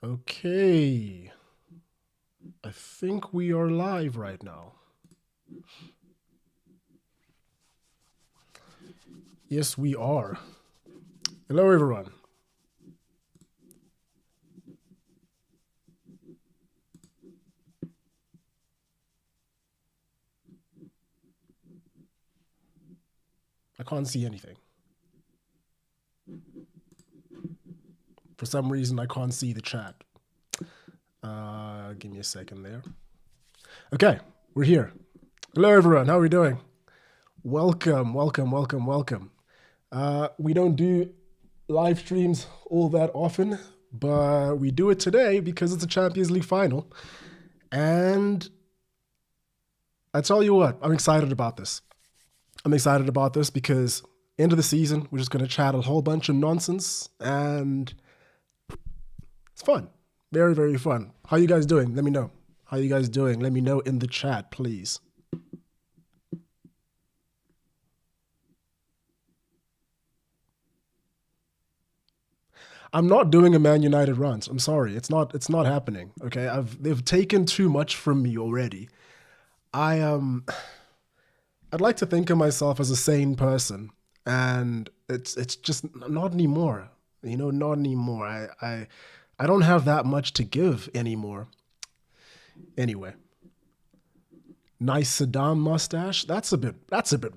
Okay, I think we are live right now. Yes, we are. Hello, everyone. I can't see anything. For some reason, I can't see the chat. Give me a second there. Okay, we're here. Hello, everyone. How are we doing? Welcome, welcome, welcome, welcome. We don't do live streams all that often, but we do it today because it's a Champions League final. And I tell you what, I'm excited about this. I'm excited about this because end of the season, we're just going to chat a whole bunch of nonsense, and it's fun. Very, very fun. How you guys doing? Let me know. How you guys doing? Let me know in the chat, please. I'm not doing a Man United rant. I'm sorry. It's not happening. Okay? They've taken too much from me already. I I'd like to think of myself as a sane person, and it's just not anymore. Not anymore. I don't have that much to give anymore. Anyway, nice Saddam mustache. That's a bit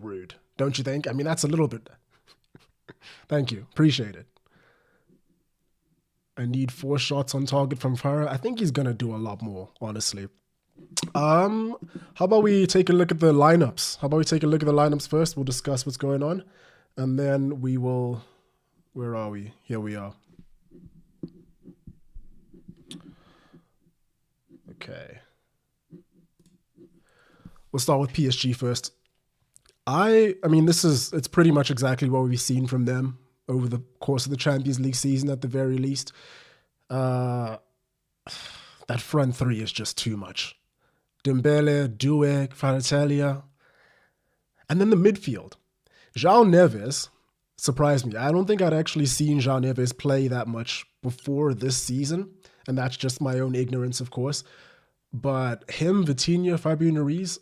rude, don't you think? I mean, that's a little bit. Thank you, appreciate it. I need 4 shots on target from Farah. I think he's gonna do a lot more, honestly. Um, how about we take a look at the lineups? How about we take a look at the lineups first? We'll discuss what's going on, and then we will. Where are we? Here we are. Okay. We'll start with PSG first. I mean, it's pretty much exactly what we've seen from them over the course of the Champions League season, at the very least. Uh, that front three is just too much. Dembele, Doué, Faratellia, and then the midfield. João Neves surprised me. I don't think I'd actually seen João Neves play that much before this season, and that's just my own ignorance, of course. But him, Vitinha, Fabio Ruiz,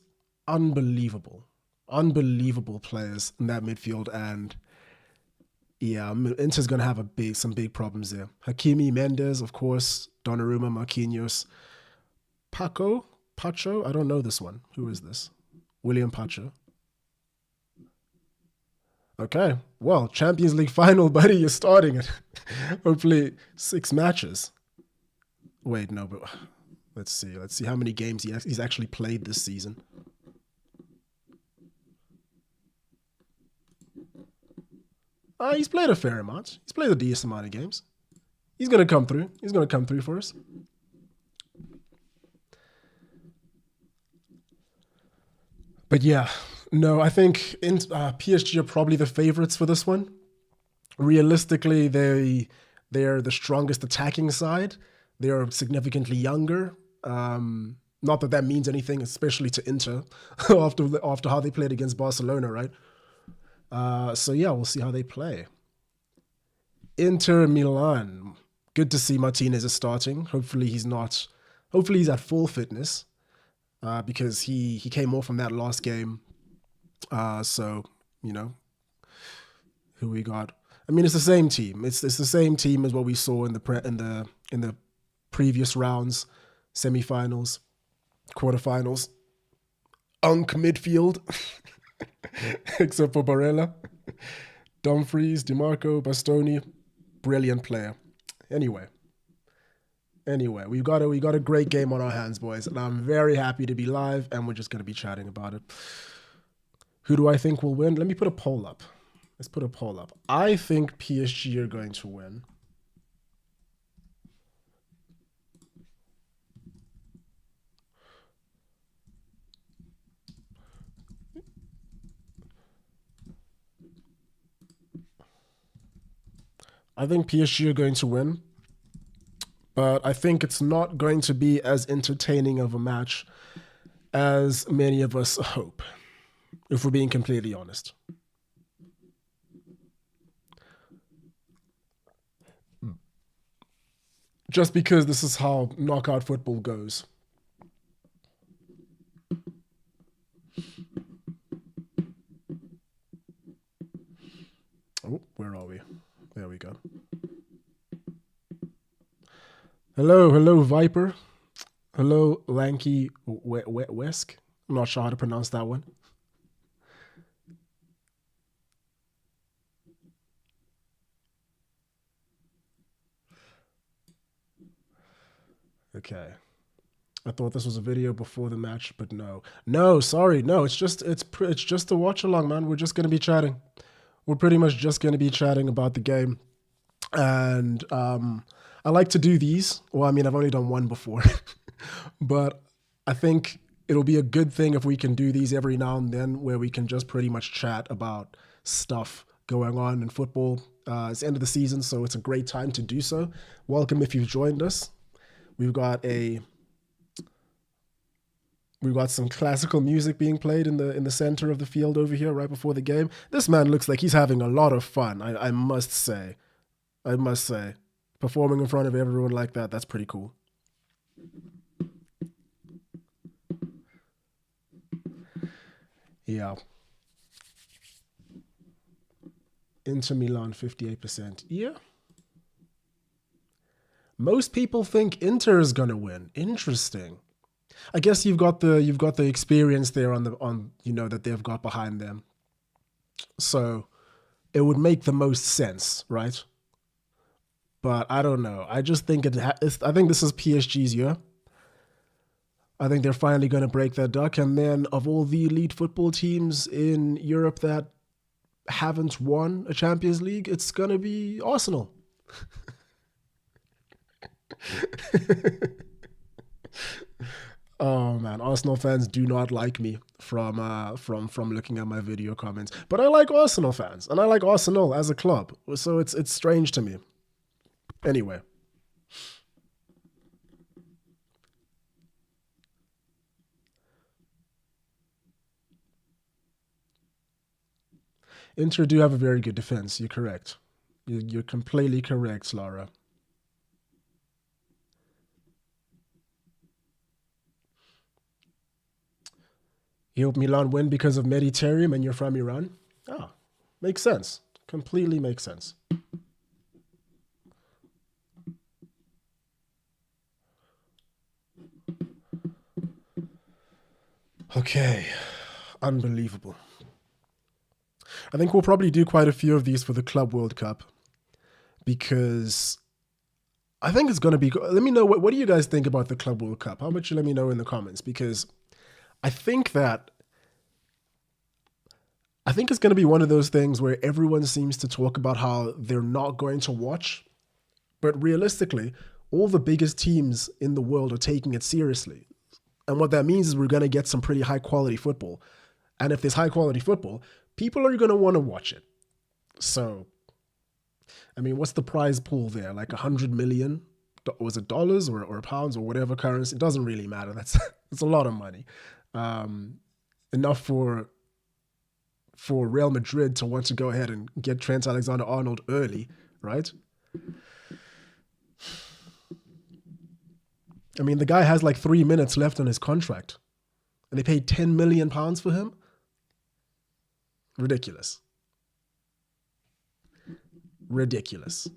unbelievable, unbelievable players in that midfield, and yeah, Inter's gonna have some big problems there. Hakimi, Mendes, of course, Donnarumma, Marquinhos, Pacho. I don't know this one. Who is this? William Pacho. Okay, well, Champions League final, buddy. You're starting it. Hopefully, 6 matches. Wait, no, but let's see. Let's see how many games he's actually played this season. He's played a fair amount. He's played a decent amount of games. He's gonna come through. He's gonna come through for us. But yeah, no, I think PSG are probably the favorites for this one. Realistically, they're the strongest attacking side. They are significantly younger. Not that that means anything, especially to Inter after how they played against Barcelona, right? So yeah, we'll see how they play. Inter Milan. Good to see Martinez is starting. Hopefully he's not. Hopefully he's at full fitness, because he came off from that last game. So you know who we got. I mean, it's the same team. It's the same team as what we saw in the previous rounds, semifinals, quarterfinals. Unk midfield, except for Barella, Dumfries, DiMarco, Bastoni, brilliant player. Anyway, we got a great game on our hands, boys, and I'm very happy to be live, and we're just gonna be chatting about it. Who do I think will win? Let me put a poll up. Let's put a poll up. I think PSG are going to win. I think PSG are going to win, but I think it's not going to be as entertaining of a match as many of us hope, if we're being completely honest. just because this is how knockout football goes. Oh, where are we? There we go. Hello, hello, Viper. Hello, Lanky Wesk. I'm not sure how to pronounce that one. Okay. I thought this was a video before the match, but no. No, sorry. No, it's just a watch along, man. We're just going to be chatting. We're pretty much just going to be chatting about the game. And I like to do these. Well, I mean, I've only done one before. But I think it'll be a good thing if we can do these every now and then where we can just pretty much chat about stuff going on in football. It's the end of the season, so it's a great time to do so. Welcome if you've joined us. We've got some classical music being played in the center of the field over here right before the game. This man looks like he's having a lot of fun, I must say. I must say. Performing in front of everyone like that, that's pretty cool. Yeah. Inter Milan 58%. Yeah. Most people think Inter is gonna win. Interesting. I guess you've got the experience there on that they've got behind them. So it would make the most sense, right? But I don't know. I just think I think this is PSG's year. I think they're finally going to break that duck. And then of all the elite football teams in Europe that haven't won a Champions League, it's going to be Arsenal. Oh man, Arsenal fans do not like me from looking at my video comments. But I like Arsenal fans, and I like Arsenal as a club. So it's strange to me. Anyway. Inter do have a very good defense. You're correct. You're completely correct, Lara. You hope Milan win because of Mediterranean and you're from Iran? Ah, makes sense. Completely makes sense. Okay. Unbelievable. I think we'll probably do quite a few of these for the Club World Cup because I think it's going to be. Let me know what do you guys think about the Club World Cup? How about you let me know in the comments because I think it's going to be one of those things where everyone seems to talk about how they're not going to watch, but realistically, all the biggest teams in the world are taking it seriously. And what that means is we're going to get some pretty high quality football. And if there's high quality football, people are going to want to watch it. So, I mean, what's the prize pool there? Like 100 million? Was it dollars or pounds or whatever currency? It doesn't really matter. That's a lot of money. Enough for Real Madrid to want to go ahead and get Trent Alexander-Arnold early, right? I mean, the guy has like 3 minutes left on his contract, and they paid £10 million for him. Ridiculous. Ridiculous.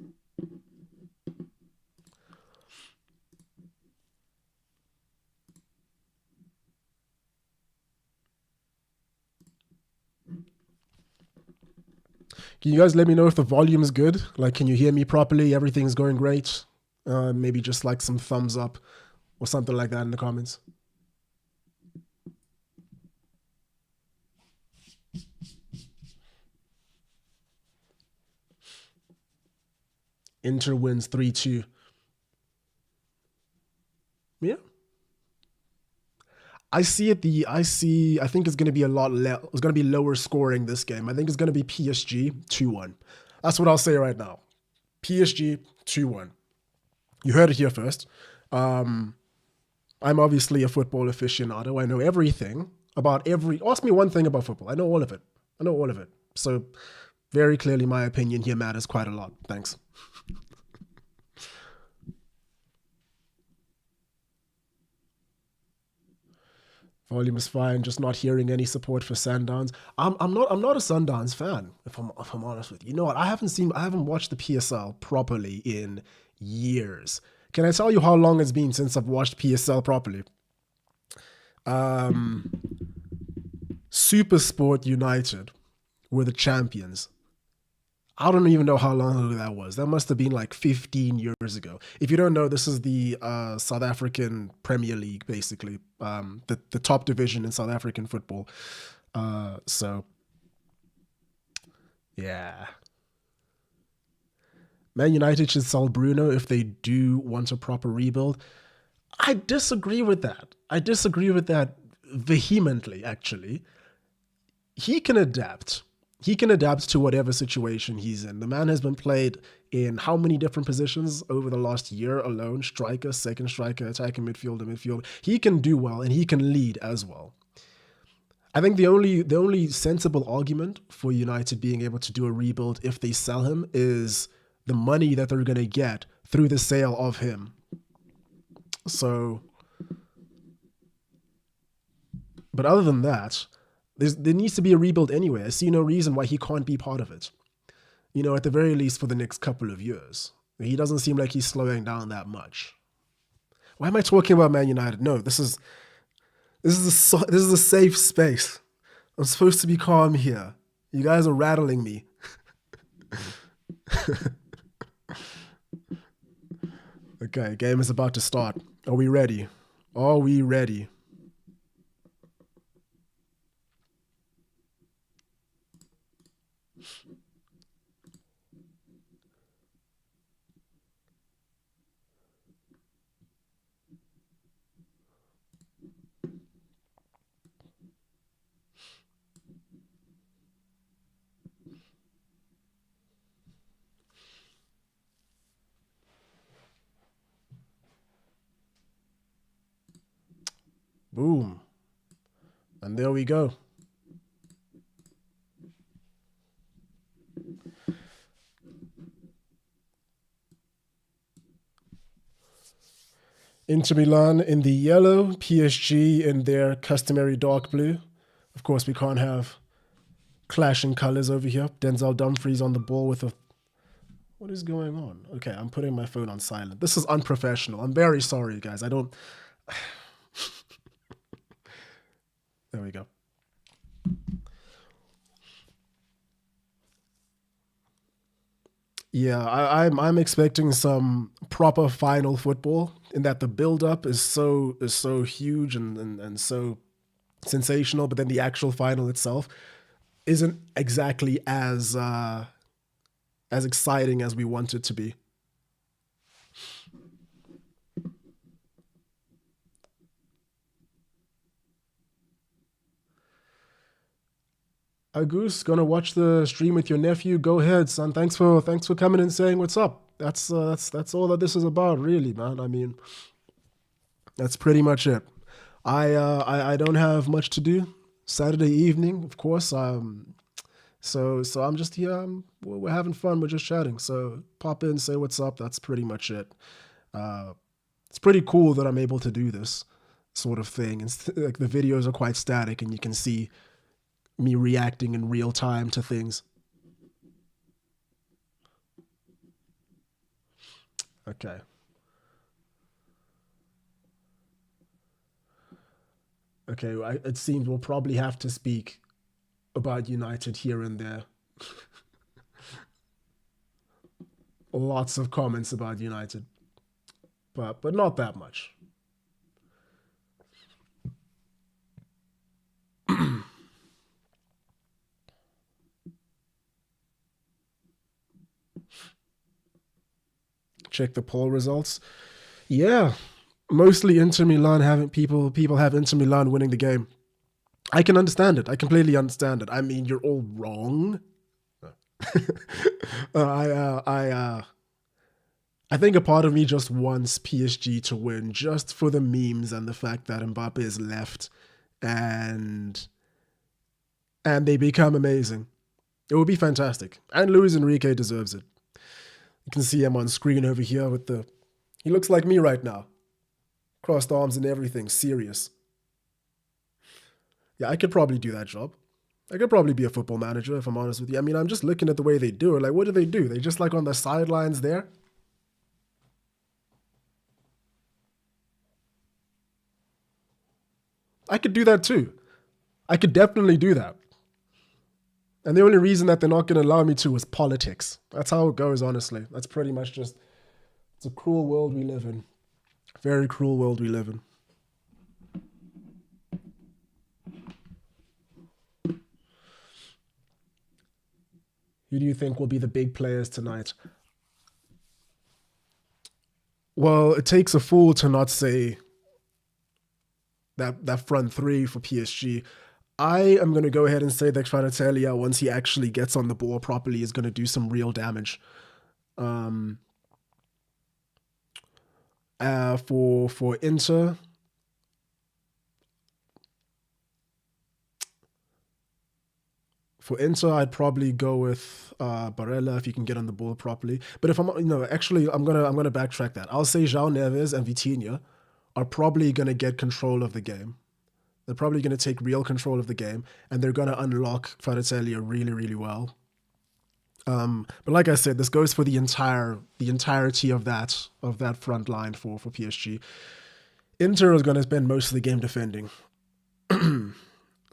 Can you guys let me know if the volume is good? Like, can you hear me properly? Everything's going great? Maybe just like some thumbs up or something like that in the comments. Inter wins 3-2. Yeah. I think it's going to be it's going to be lower scoring this game. I think it's going to be PSG 2-1. That's what I'll say right now. PSG 2-1. You heard it here first. I'm obviously a football aficionado. I know everything about ask me one thing about football. I know all of it. So very clearly my opinion here matters quite a lot. Thanks. Volume is fine. Just not hearing any support for Sundowns. I'm not a Sundowns fan. If I'm honest with you. You know what? I haven't watched the PSL properly in years. Can I tell you how long it's been since I've watched PSL properly? Um, Super Sport United were the champions. I don't even know how long ago that was. That must have been like 15 years ago. If you don't know, this is the South African Premier League, basically, the top division in South African football. So, yeah. Man United should sell Bruno if they do want a proper rebuild. I disagree with that. I disagree with that vehemently, actually. He can adapt. He can adapt to whatever situation he's in. The man has been played in how many different positions over the last year alone? Striker, second striker, attacking midfielder, midfield. He can do well and he can lead as well. I think the only sensible argument for United being able to do a rebuild if they sell him is the money that they're going to get through the sale of him. So, but other than that, there needs to be a rebuild anyway. I see no reason why he can't be part of it. At the very least for the next couple of years. He doesn't seem like he's slowing down that much. Why am I talking about Man United? No, this is a safe space. I'm supposed to be calm here. You guys are rattling me. Okay, game is about to start. Are we ready? Are we ready? Boom. And there we go. Inter Milan in the yellow, PSG in their customary dark blue. Of course, we can't have clashing colors over here. Denzel Dumfries on the ball with a... What is going on? Okay, I'm putting my phone on silent. This is unprofessional. I'm very sorry, guys. I don't... There we go. Yeah, I'm expecting some proper final football in that the build up is so huge and so sensational, but then the actual final itself isn't exactly as exciting as we want it to be. Goose, gonna watch the stream with your nephew? Go ahead, son. Thanks for coming and saying what's up. That's all that this is about, really, man. I mean, that's pretty much it. I don't have much to do. Saturday evening, of course. So I'm just here. We're having fun. We're just chatting. So pop in, say what's up. That's pretty much it. Uh, it's pretty cool that I'm able to do this sort of thing. And like the videos are quite static, and you can see me reacting in real time to things. Okay. Okay. It seems we'll probably have to speak about United here and there. Lots of comments about United, but not that much. Check the poll results. Yeah, mostly Inter Milan having people have Inter Milan winning the game. I can understand it. I completely understand it. I mean, you're all wrong. I think a part of me just wants PSG to win, just for the memes and the fact that Mbappe is left, and and they become amazing. It would be fantastic, and Luis Enrique deserves it. You can see him on screen over here with the. He looks like me right now, crossed arms and everything, serious. Yeah, I could probably do that job. I could probably be a football manager if I'm honest with you. I mean, I'm just looking at the way they do it. Like, what do they do? They just like on the sidelines there. I could do that too. I could definitely do that. And the only reason that they're not going to allow me to is politics. That's how it goes, honestly. That's pretty much just, it's a cruel world we live in. Very cruel world we live in. Who do you think will be the big players tonight? Well, it takes a fool to not say that front three for PSG. I am going to go ahead and say that Kvaratskhelia, once he actually gets on the ball properly, is going to do some real damage. Um, for Inter, I'd probably go with Barella if he can get on the ball properly. But if I'm, actually, I'm gonna backtrack that. I'll say João Neves and Vitinha are probably gonna get control of the game. They're probably gonna take real control of the game, and they're gonna unlock Kvaratskhelia really, really well. But like I said, this goes for the entirety of that front line for PSG. Inter is going to spend most of the game defending.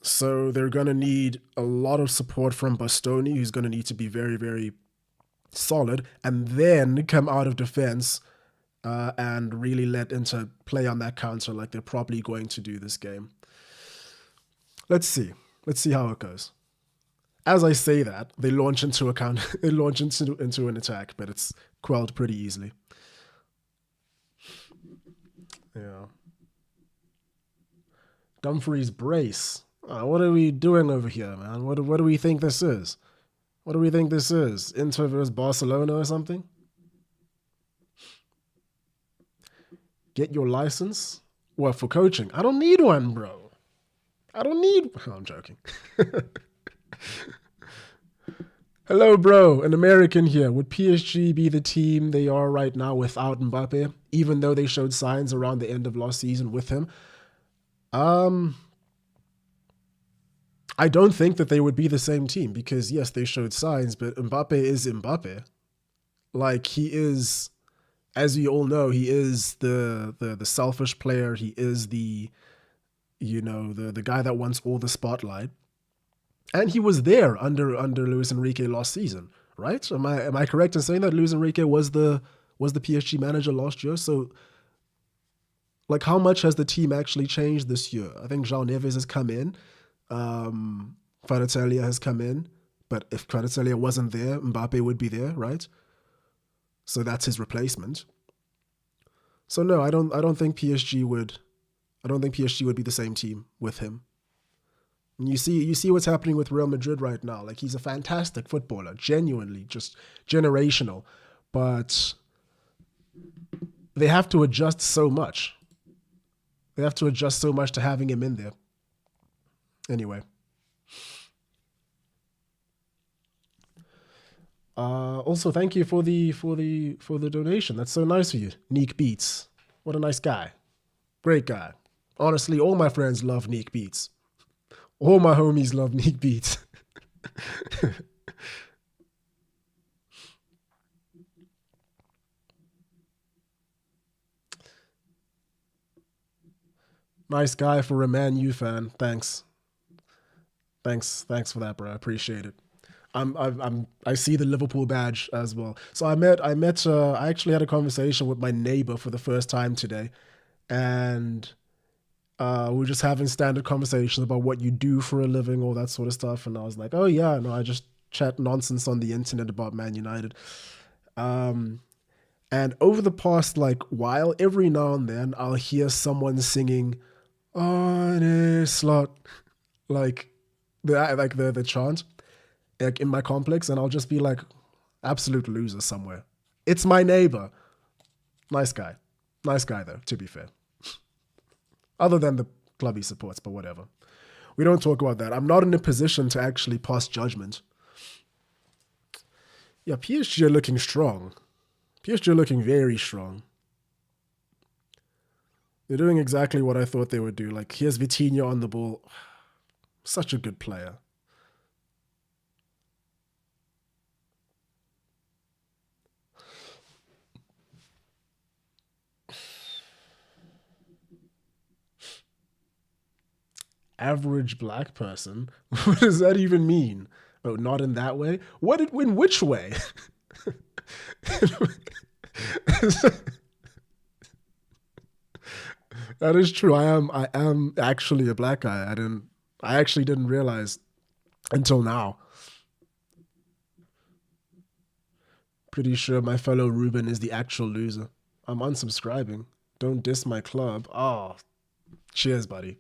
So they're going to need a lot of support from Bastoni, who's going to need to be very, very solid, and then come out of defense and really let Inter play on that counter like they're probably going to do this game. Let's see. Let's see how it goes. As I say that, they launch into a counter, they launch into an attack, but it's quelled pretty easily. Yeah. Dumfries brace. What are we doing over here, man? What do we think this is? What do we think this is? Inter versus Barcelona or something? Get your license? What, for coaching? I don't need one, bro. I don't need... Oh, I'm joking. Hello, bro. An American here. Would PSG be the team they are right now without Mbappe, even though they showed signs around the end of last season with him? I don't think that they would be the same team because, yes, they showed signs, but Mbappe is Mbappe. Like, he is, as we all know, he is the selfish player. He is the guy that wants all the spotlight. And he was there under Luis Enrique last season, right? Am I correct in saying that Luis Enrique was the PSG manager last year? So, like, how much has the team actually changed this year? I think João Neves has come in. Kvaratskhelia has come in, but if Kvaratskhelia wasn't there, Mbappe would be there, right? So that's his replacement. So no, I don't think PSG would. I don't think PSG would be the same team with him. And you see what's happening with Real Madrid right now. Like, he's a fantastic footballer, genuinely, just generational, but they have to adjust so much. They have to adjust so much to having him in there. Anyway. Also, thank you for the donation. That's so nice of you, Neek Beats. What a nice guy, great guy. Honestly, all my friends love Neek Beats. All my homies love Neek Beats. Nice guy for a Man U fan. Thanks for that, bro. I appreciate it. I see the Liverpool badge as well. So I actually had a conversation with my neighbor for the first time today, and we were just having standard conversations about what you do for a living, all that sort of stuff. And I was like, oh yeah, no, I just chat nonsense on the internet about Man United. And over the past while, every now and then I'll hear someone singing on a slot, like the chant, like in my complex, and I'll just be like, absolute loser somewhere. It's my neighbor. Nice guy though, to be fair. Other than the club he supports, but whatever. We don't talk about that. I'm not in a position to actually pass judgment. Yeah, PSG are looking strong. PSG are looking very strong. They're doing exactly what I thought they would do. Like, here's Vitinha on the ball. Such a good player. Average black person? What does that even mean? Oh, not in that way? In which way? That is true. I am actually a black guy. I actually didn't realize until now. Pretty sure my fellow Ruben is the actual loser. I'm unsubscribing. Don't diss my club. Oh, cheers, buddy.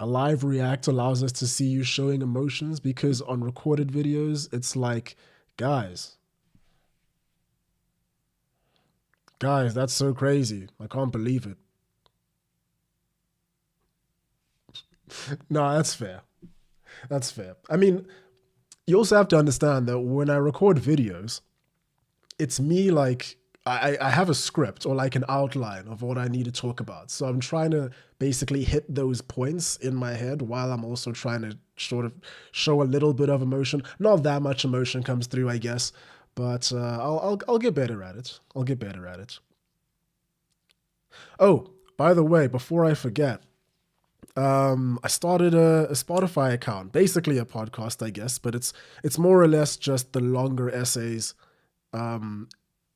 A live react allows us to see you showing emotions because on recorded videos, it's like, guys, guys, that's so crazy. I can't believe it. No, that's fair. That's fair. I mean, you also have to understand that when I record videos, it's me like I have a script or like an outline of what I need to talk about. So I'm trying to basically hit those points in my head while I'm also trying to sort of show a little bit of emotion. Not that much emotion comes through, I guess, but I'll get better at it. I'll get better at it. Oh, by the way, before I forget, I started a Spotify account, basically a podcast, I guess, but it's more or less just the longer essays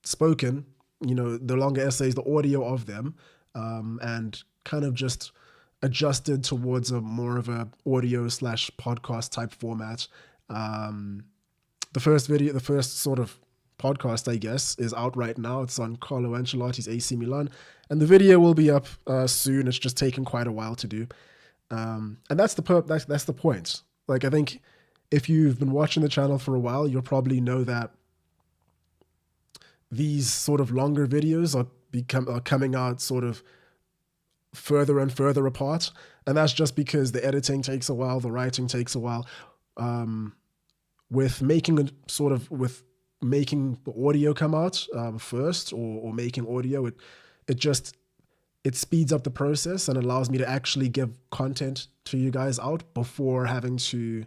spoken, the longer essays, the audio of them, and kind of just adjusted towards a more of a audio slash podcast type format. The first sort of podcast, I guess, is out right now. It's on Carlo Ancelotti's AC Milan, and the video will be up soon. It's just taken quite a while to do, and that's the point. Like, I think if you've been watching the channel for a while, you'll probably know that these sort of longer videos are coming out sort of further and further apart, and that's just because the editing takes a while, the writing takes a while. With making the audio come out first, or making audio, it speeds up the process and allows me to actually give content to you guys out before having to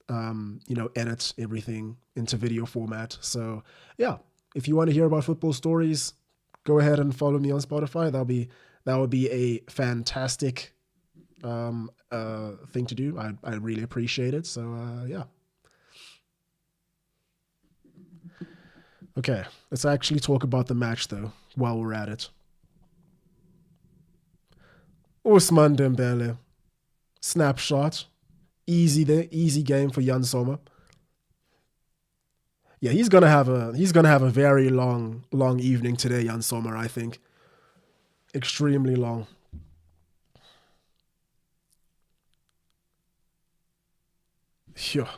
edit everything into video format. So yeah, if you want to hear about football stories, go ahead and follow me on Spotify. That would be a fantastic thing to do. I really appreciate it. So yeah. Okay, let's actually talk about the match though while we're at it. Ousmane Dembele, snapshot, easy there, easy game for Jan Sommer. Yeah, he's gonna have a very long evening today, Jan Sommer. I think extremely long. Yeah.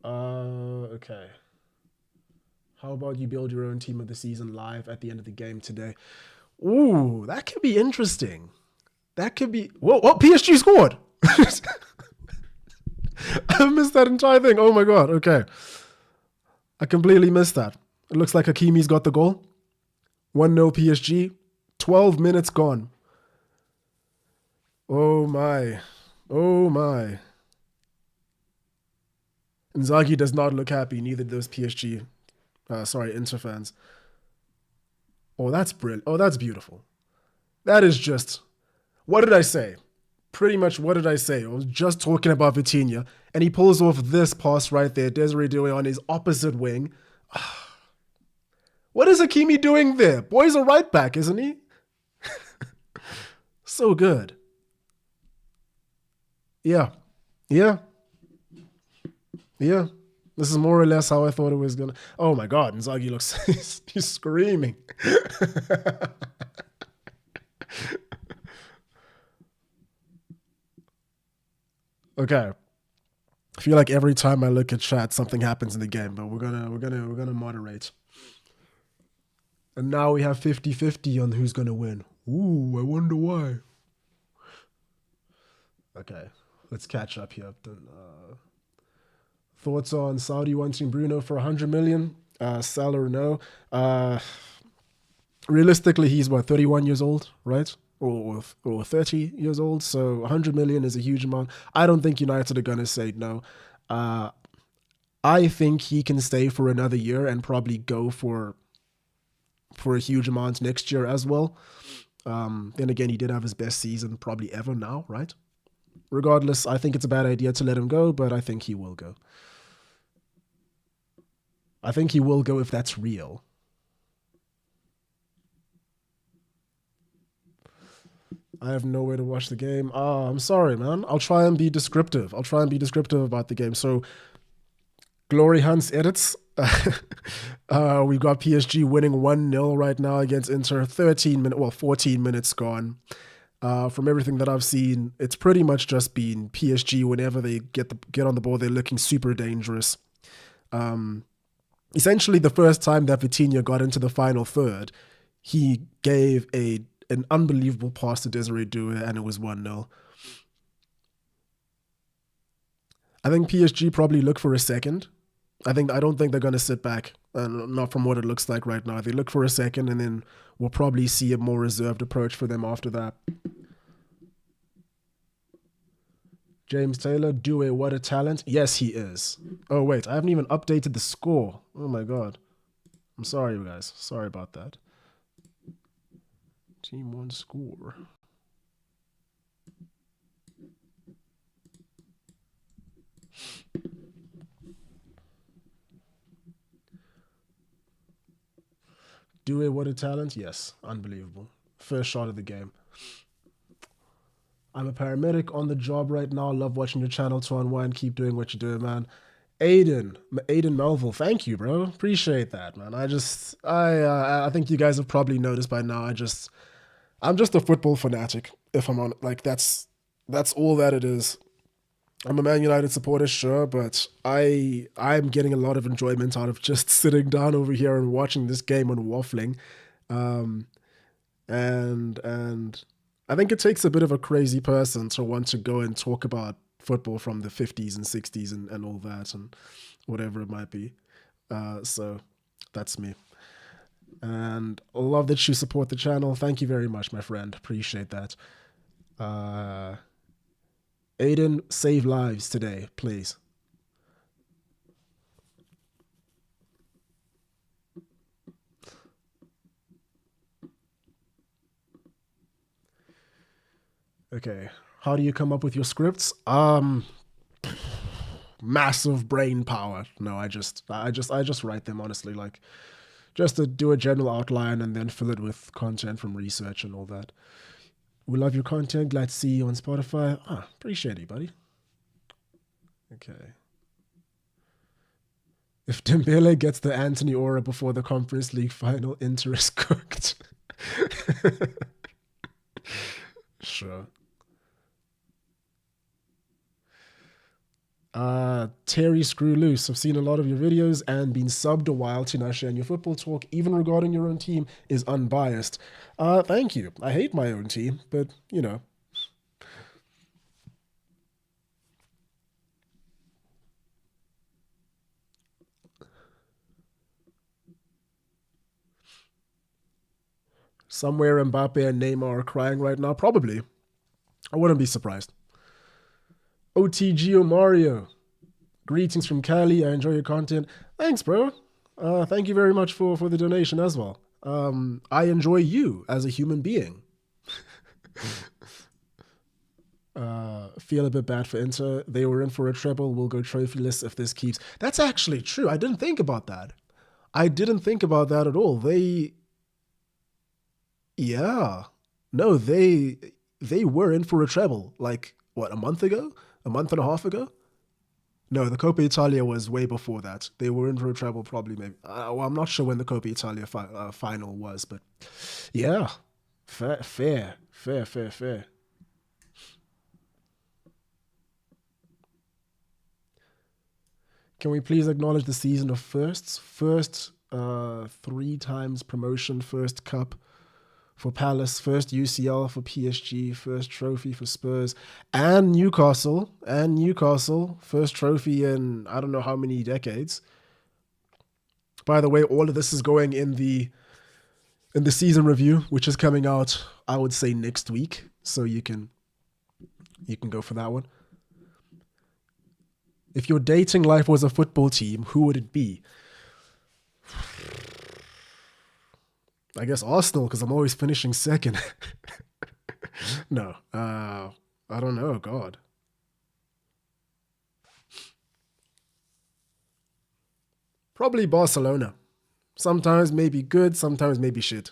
Okay. How about you build your own team of the season live at the end of the game today? Ooh, that could be interesting. That could be. Whoa, what? PSG scored. I missed that entire thing. Oh my god. Okay, I completely missed that. It looks like Hakimi's got the goal. 1-0 PSG. 12 minutes gone. Oh my. Oh my. Inzaghi does not look happy. Neither does PSG. Inter fans. Oh, that's brilliant. Oh, that's beautiful. That is just. What did I say? Pretty much what did I say? I was just talking about Vitinha, and he pulls off this pass right there. Desiree Doué on his opposite wing. What is Hakimi doing there? Boy's a right back, isn't he? So good. Yeah. Yeah. Yeah. This is more or less how I thought it was gonna. Oh my god, Inzaghi looks he's screaming. Okay. feel like every time I look at chat, something happens in the game, but we're gonna moderate. And now we have 50-50 on who's gonna win. Ooh, I wonder why. Okay, let's catch up here. Then, thoughts on Saudi wanting Bruno for 100 million? Sell or no? Realistically, he's what, 31 years old, right? Or 30 years old. So 100 million is a huge amount. I don't think United are gonna say no. I think he can stay for another year and probably go for a huge amount next year as well. Then again, he did have his best season probably ever now, right? Regardless, I think it's a bad idea to let him go, but I think he will go. I think he will go if that's real. I have nowhere to watch the game. I'm sorry, man. I'll try and be descriptive. About the game. So, Glory Hunts edits. We've got PSG winning 1-0 right now against Inter. 14 minutes gone. From everything that I've seen, it's pretty much just been PSG. Whenever they get on the ball, they're looking super dangerous. Essentially, the first time that Vitinha got into the final third, he gave an unbelievable pass to Desiree Doué, and it was 1-0. I think PSG probably look for a second. I don't think they're going to sit back, not from what it looks like right now. They look for a second, and then we'll probably see a more reserved approach for them after that. James Taylor, Doué, what a talent. Yes, he is. Oh, wait, I haven't even updated the score. Oh, my God. I'm sorry, you guys. Sorry about that. Team 1 score. Doué, what a talent. Yes, unbelievable. First shot of the game. I'm a paramedic on the job right now. Love watching your channel to unwind. Keep doing what you're doing, man. Aiden Melville, thank you, bro. Appreciate that, man. I think you guys have probably noticed by now. I'm just a football fanatic. If I'm on, like, that's all that it is. I'm a Man United supporter, sure, but I'm getting a lot of enjoyment out of just sitting down over here and watching this game and waffling, and I think it takes a bit of a crazy person to want to go and talk about football from the 50s and 60s and all that and whatever it might be. So that's me. And I love that you support the channel. Thank you very much, my friend. Appreciate that. Aiden, save lives today, please. Okay. How do you come up with your scripts? Massive brain power. No, I just write them, honestly, like just to do a general outline and then fill it with content from research and all that. We love your content. Glad to see you on Spotify. Appreciate it, buddy. Okay. If Dembele gets the Anthony aura before the Conference League final, Inter is cooked. Sure. Terry Screw Loose. I've seen a lot of your videos and been subbed a while. Tinashe, and your football talk, even regarding your own team, is unbiased. Thank you. I hate my own team, but you know. Somewhere Mbappe and Neymar are crying right now. Probably. I wouldn't be surprised. OTGO Mario. Greetings from Cali. I enjoy your content. Thanks, bro. Thank you very much for the donation as well. I enjoy you as a human being. Feel a bit bad for Inter. They were in for a treble. We'll go trophyless if this keeps. That's actually true. I didn't think about that. I didn't think about that at all. Yeah. No, they were in for a treble. Like, what, a month ago? A month and a half ago? No, the Coppa Italia was way before that. They were in for a treble probably maybe. Well, I'm not sure when the Coppa Italia final was, but yeah. Fair. Can we please acknowledge the season of firsts? First 3 times promotion, first cup for Palace, first UCL for PSG, first trophy for Spurs, and Newcastle, first trophy in I don't know how many decades. By the way, all of this is going in the season review, which is coming out, I would say, next week. So you can go for that one. If your dating life was a football team, who would it be? I guess Arsenal, because I'm always finishing second. No, I don't know. God. Probably Barcelona. Sometimes maybe good, sometimes maybe shit.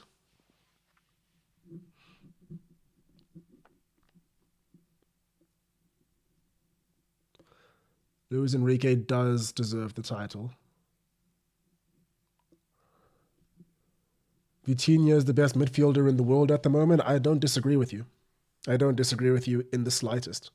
Luis Enrique does deserve the title. Vitinha is the best midfielder in the world at the moment. I don't disagree with you. I don't disagree with you in the slightest.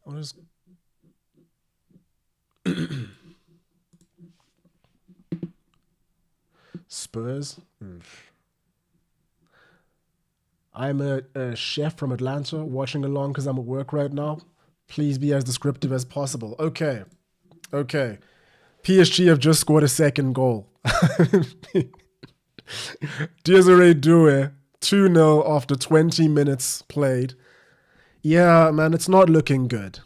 What is Spurs? I'm a chef from Atlanta watching along because I'm at work right now. Please be as descriptive as possible. Okay. PSG have just scored a second goal. Desiree Doué, 2-0 after 20 minutes played. Yeah, man, it's not looking good.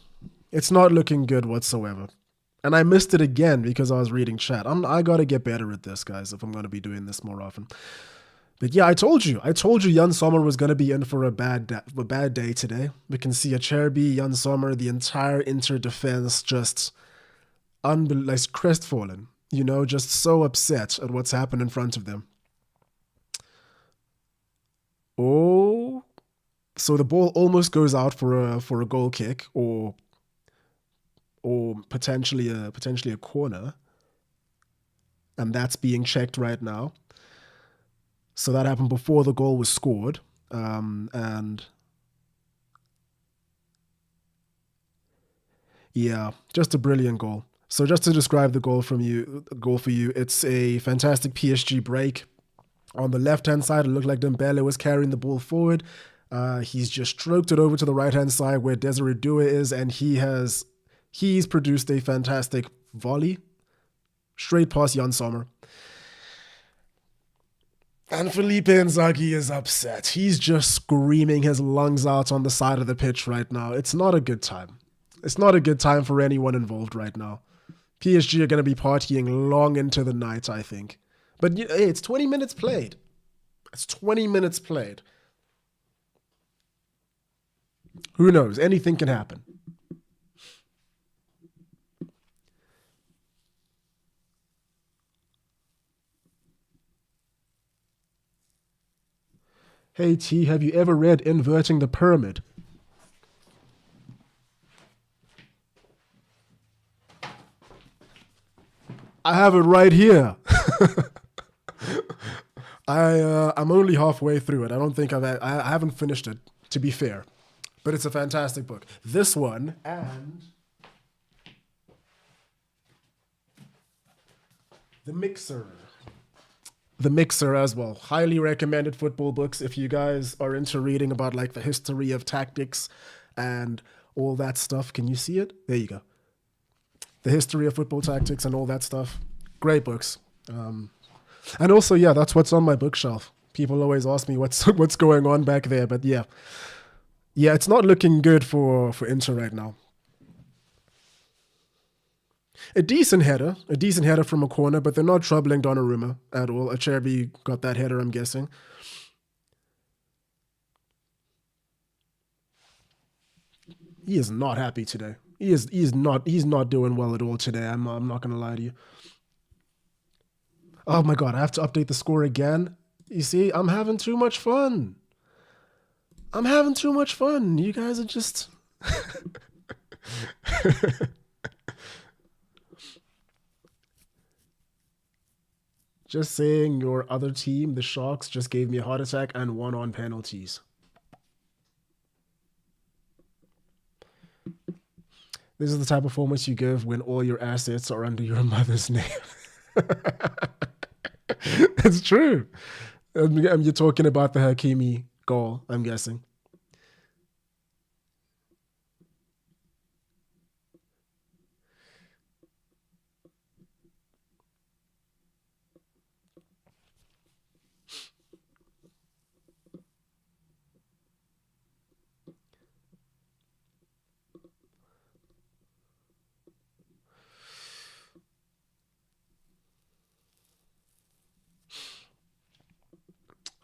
It's not looking good whatsoever. And I missed it again because I was reading chat. I gotta get better at this, guys, if I'm gonna be doing this more often. But yeah, I told you Jan Sommer was gonna be in for a bad day today. We can see Acerbi, Jan Sommer, the entire Inter defense just like crestfallen. Just so upset at what's happened in front of them. Oh, so the ball almost goes out for a goal kick or potentially a corner, and that's being checked right now. So that happened before the goal was scored, and yeah, just a brilliant goal. So just to describe the goal for you, it's a fantastic PSG break. On the left-hand side, it looked like Dembele was carrying the ball forward. He's just stroked it over to the right-hand side where Desiree Doué is, and he's produced a fantastic volley straight past Jan Sommer. And Felipe Inzaghi is upset. He's just screaming his lungs out on the side of the pitch right now. It's not a good time. It's not a good time for anyone involved right now. PSG are going to be partying long into the night, I think. But hey, it's 20 minutes played. It's 20 minutes played. Who knows? Anything can happen. Hey T, have you ever read Inverting the Pyramid? I have it right here. I'm only halfway through it. I don't think I haven't finished it, to be fair. But it's a fantastic book. This one and The Mixer. The Mixer as well. Highly recommended football books if you guys are into reading about like the history of tactics and all that stuff. Can you see it? There you go. The history of football tactics and all that stuff. Great books. And also, yeah, that's what's on my bookshelf. People always ask me what's going on back there, but yeah, it's not looking good for Inter right now. A decent header from a corner, but they're not troubling Donnarumma at all. Acerbi got that header, I'm guessing. He is not happy today. He's not doing well at all today. I'm not gonna lie to you. Oh my god, I have to update the score again. You see, I'm having too much fun. I'm having too much fun. You guys are just just saying your other team, the Sharks, just gave me a heart attack and won on penalties. This is the type of performance you give when all your assets are under your mother's name. It's true. You're talking about the Hakimi goal, I'm guessing.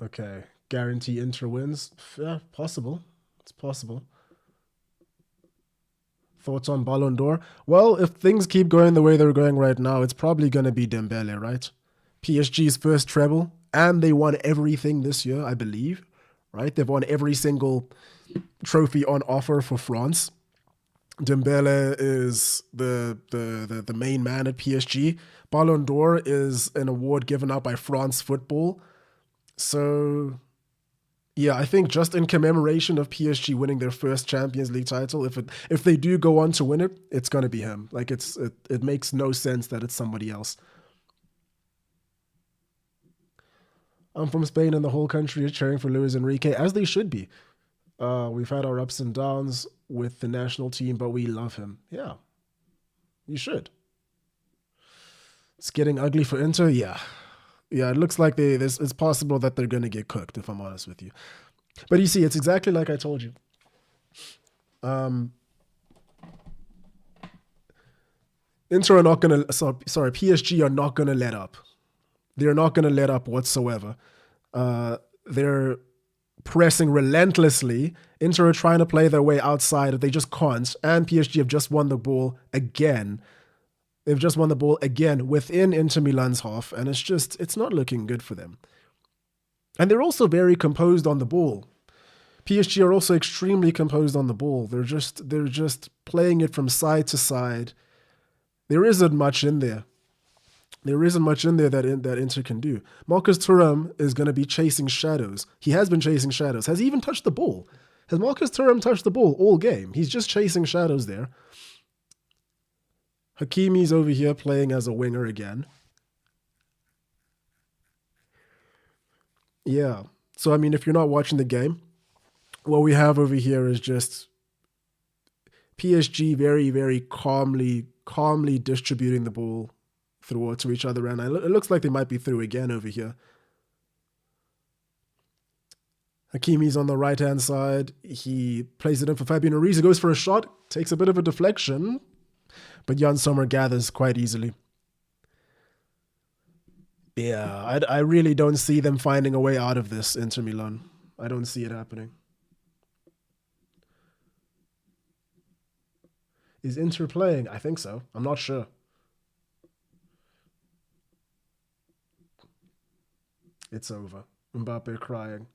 Okay. Guarantee Inter wins? Yeah, possible. It's possible. Thoughts on Ballon d'Or? Well, if things keep going the way they're going right now, it's probably going to be Dembele, right? PSG's first treble, and they won everything this year, I believe, right? They've won every single trophy on offer for France. Dembele is the main man at PSG. Ballon d'Or is an award given out by France Football. So yeah, I think just in commemoration of PSG winning their first Champions League title, if they do go on to win it, it's gonna be him. Like it makes no sense that it's somebody else. I'm from Spain and the whole country is cheering for Luis Enrique, as they should be. We've had our ups and downs with the national team, but we love him. Yeah, you should. It's getting ugly for Inter. Yeah, yeah. It looks like it's possible that they're gonna get cooked. If I'm honest with you, but you see, it's exactly like I told you. Um, Inter are not gonna. Sorry, PSG are not gonna let up. They're not gonna let up whatsoever. They're pressing relentlessly. Inter are trying to play their way outside. They just can't. And PSG have just won the ball again. They've just won the ball again within Inter Milan's half, and it's not looking good for them. And they're also very composed on the ball. PSG are also extremely composed on the ball. They're just playing it from side to side. There isn't much in there. There isn't much in there that Inter can do. Marcus Thuram is going to be chasing shadows. He has been chasing shadows. Has he even touched the ball? Has Marcus Thuram touched the ball all game? He's just chasing shadows there. Hakimi's over here playing as a winger again. Yeah. So, I mean, if you're not watching the game, what we have over here is just PSG very, very calmly distributing the ball through to each other. And it looks like they might be through again over here. Hakimi's on the right-hand side. He plays it in for Fabian Ruiz. He goes for a shot, takes a bit of a deflection, but Jan Sommer gathers quite easily. Yeah, I really don't see them finding a way out of this, Inter Milan. I don't see it happening. Is Inter playing? I think so. I'm not sure. It's over. Mbappe crying.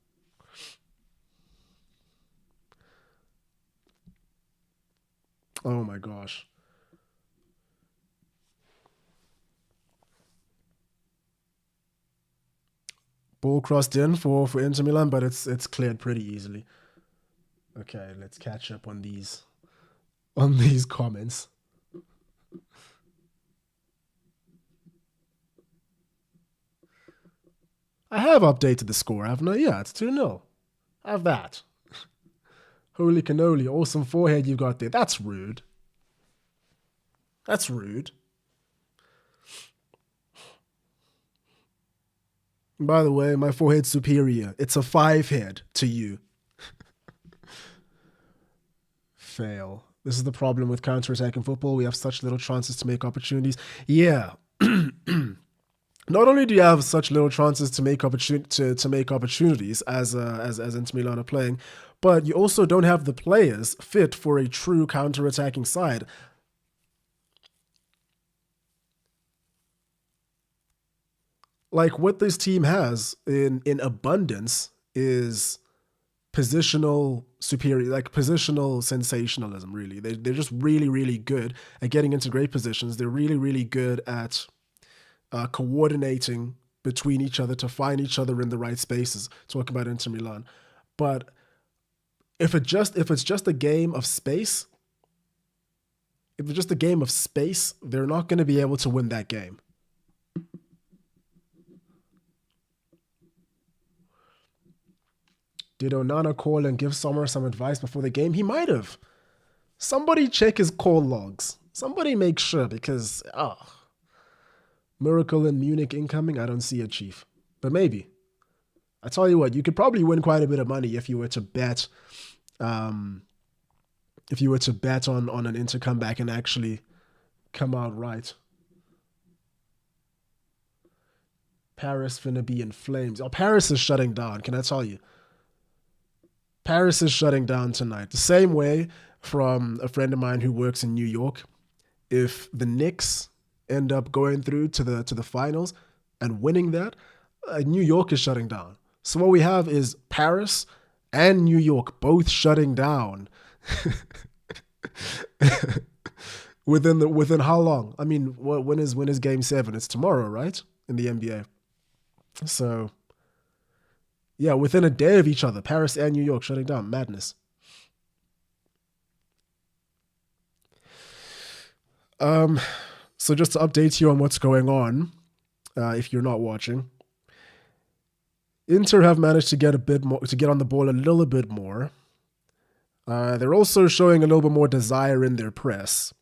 Oh my gosh. Ball crossed in for Inter Milan, but it's cleared pretty easily. Okay, let's catch up on these comments. I have updated the score, haven't I? Yeah, it's 2-0. Have that. Holy cannoli, awesome forehead you've got there. That's rude. That's rude. By the way, my forehead's superior. It's a 5 head to you. Fail. This is the problem with counter-attacking football. We have such little chances to make opportunities. Yeah. Not only do you have such little chances to make opportunities as Inter Milan are playing, but you also don't have the players fit for a true counter-attacking side. Like what this team has in abundance is positional superior, like positional sensationalism. Really, they're just really really good at getting into great positions. They're really really good at coordinating between each other to find each other in the right spaces. Talking about Inter Milan, but if it's just a game of space, if it's just a game of space, they're not going to be able to win that game. Did Onana call and give Sommer some advice before the game? He might have. Somebody check his call logs. Somebody make sure because, Miracle in Munich incoming? I don't see it, Chief. But maybe. I tell you what, you could probably win quite a bit of money if you were to bet on an Inter comeback and actually come out right. Paris finna be in flames. Oh, Paris is shutting down, can I tell you? Paris is shutting down tonight. The same way from a friend of mine who works in New York. If the Knicks end up going through to the finals and winning that, New York is shutting down. So what we have is Paris and New York both shutting down. within how long? I mean, when is Game 7? It's tomorrow, right? In the NBA. So yeah, within a day of each other, Paris and New York shutting down. Madness. So just to update you on what's going on, if you're not watching, Inter have managed to get on the ball a little bit more. They're also showing a little bit more desire in their press.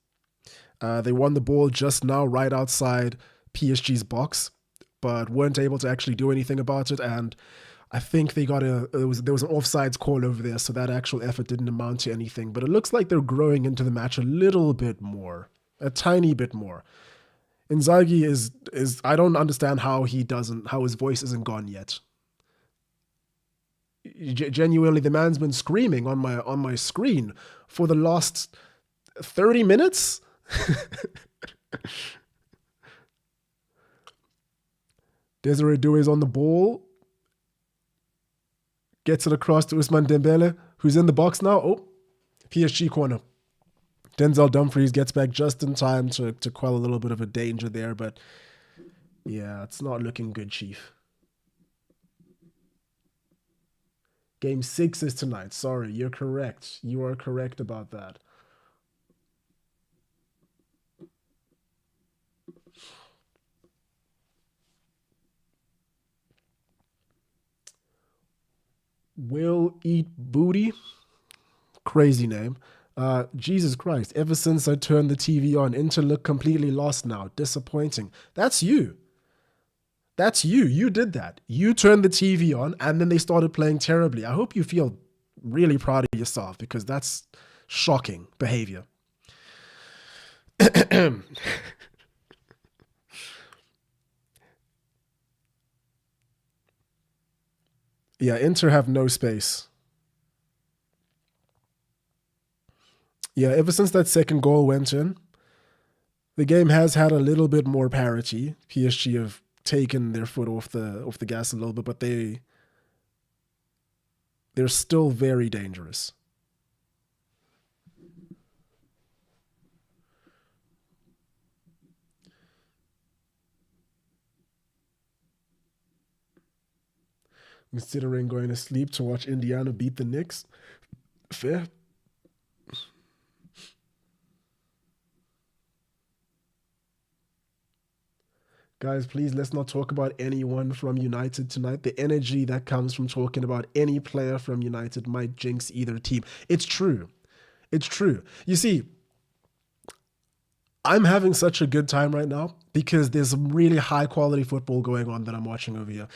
They won the ball just now, right outside PSG's box, but weren't able to actually do anything about it. And I think there was an offsides call over there, so that actual effort didn't amount to anything. But it looks like they're growing into the match a little bit more, a tiny bit more. Inzaghi is I don't understand how his voice isn't gone yet. Genuinely, the man's been screaming on my screen for the last 30 minutes. Desiree Doué is on the ball. Gets it across to Ousmane Dembele, who's in the box now. Oh, PSG corner. Denzel Dumfries gets back just in time to quell a little bit of a danger there, but yeah, it's not looking good, Chief. Game 6 is tonight. Sorry, you're correct. You are correct about that. Will Eat Booty. Crazy name. Jesus Christ. Ever since I turned the TV on, Inter look completely lost now. Disappointing. That's you. That's you. You did that. You turned the TV on and then they started playing terribly. I hope you feel really proud of yourself because that's shocking behavior. Yeah, Inter have no space. Yeah, ever since that second goal went in, the game has had a little bit more parity. PSG have taken their foot off the gas a little bit, but they're still very dangerous. Considering going to sleep to watch Indiana beat the Knicks. Fair. Guys, please let's not talk about anyone from United tonight. The energy that comes from talking about any player from United might jinx either team. It's true. It's true. You see, I'm having such a good time right now because there's some really high quality football going on that I'm watching over here.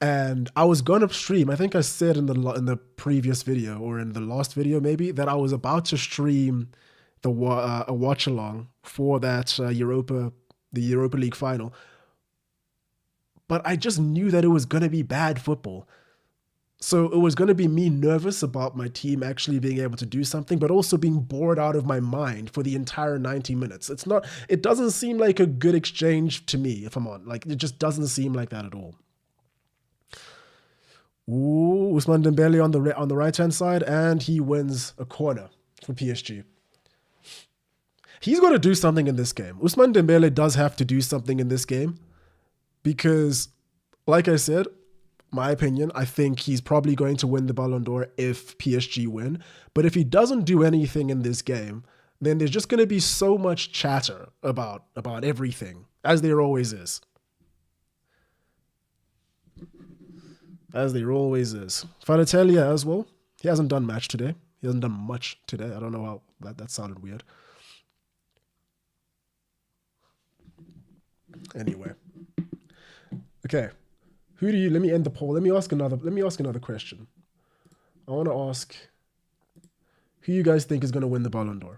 And I was gonna stream. I think I said in the previous video or in the last video maybe that I was about to stream a watch along for that the Europa League final. But I just knew that it was gonna be bad football. So it was going to be me nervous about my team actually being able to do something, but also being bored out of my mind for the entire 90 minutes. It doesn't seem like a good exchange to me, if I'm on. Like, it just doesn't seem like that at all. Ooh, Ousmane Dembele on the right hand side, and he wins a corner for PSG. He's got to do something in this game. Ousmane Dembele does have to do something in this game because, like I said, my opinion, I think he's probably going to win the Ballon d'Or if PSG win. But if he doesn't do anything in this game, then there's just going to be so much chatter about everything, as there always is. As there always is. Faratelia as well. He hasn't done much today. He hasn't done much today. I don't know how that sounded weird. Anyway. Okay. Let me end the poll. Let me ask another question. I want to ask who you guys think is going to win the Ballon d'Or?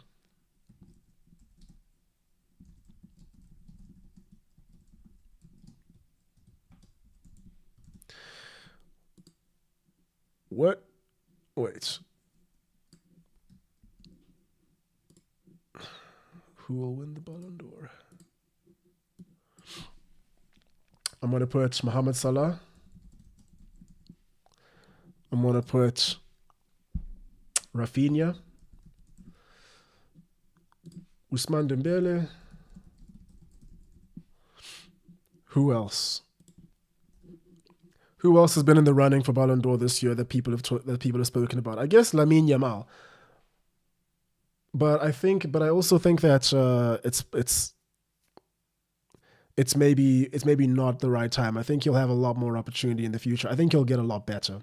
What? Wait. Who will win the Ballon d'Or? I'm going to put Mohamed Salah. I'm going to put Rafinha. Ousmane Dembele. Who else? Who else has been in the running for Ballon d'Or this year that people have spoken about? I guess Lamine Yamal. But I also think that it's maybe not the right time. I think he'll have a lot more opportunity in the future. I think he'll get a lot better.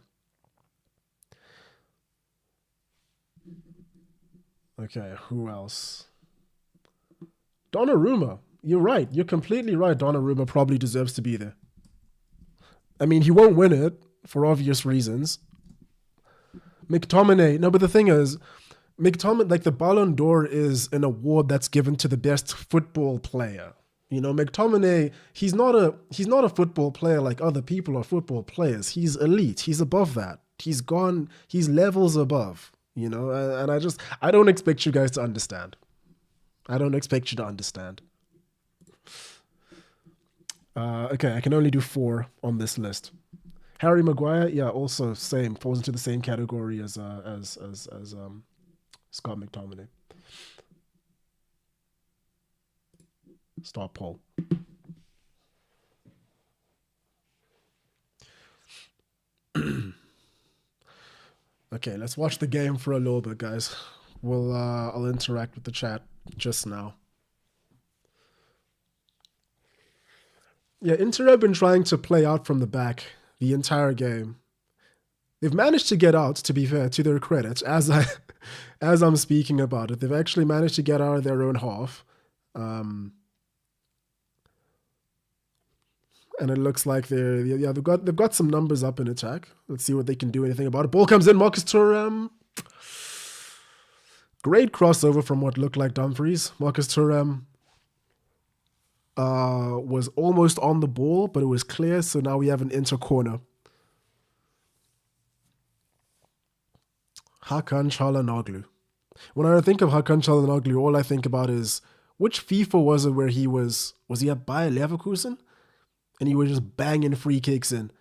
Okay, who else? Donnarumma. You're right. You're completely right. Donnarumma probably deserves to be there. I mean, he won't win it for obvious reasons. McTominay. No, but the thing is, McTominay, like the Ballon d'Or is an award that's given to the best football player. You know, McTominay, he's not a football player like other people are football players. He's elite. He's above that. He's levels above, you know, and I don't expect you guys to understand. I don't expect you to understand. Okay, I can only do 4 on this list. Harry Maguire, yeah, also same, falls into the same category as Scott McTominay. Start poll. Okay, let's watch the game for a little bit, guys. I'll interact with the chat just now. Yeah, Inter have been trying to play out from the back the entire game. They've managed to get out, to be fair, to their credit, as I'm speaking about it. They've actually managed to get out of their own half. And it looks like they've got some numbers up in attack. Let's see what they can do anything about it. Ball comes in, Marcus Thuram. Great crossover from what looked like Dumfries. Marcus Thuram was almost on the ball, but it was clear, so now we have an Inter corner. Hakan Çalhanoğlu. When I think of Hakan Çalhanoğlu, all I think about is, which FIFA was it where he was he at Bayer Leverkusen? And he was just banging free kicks in.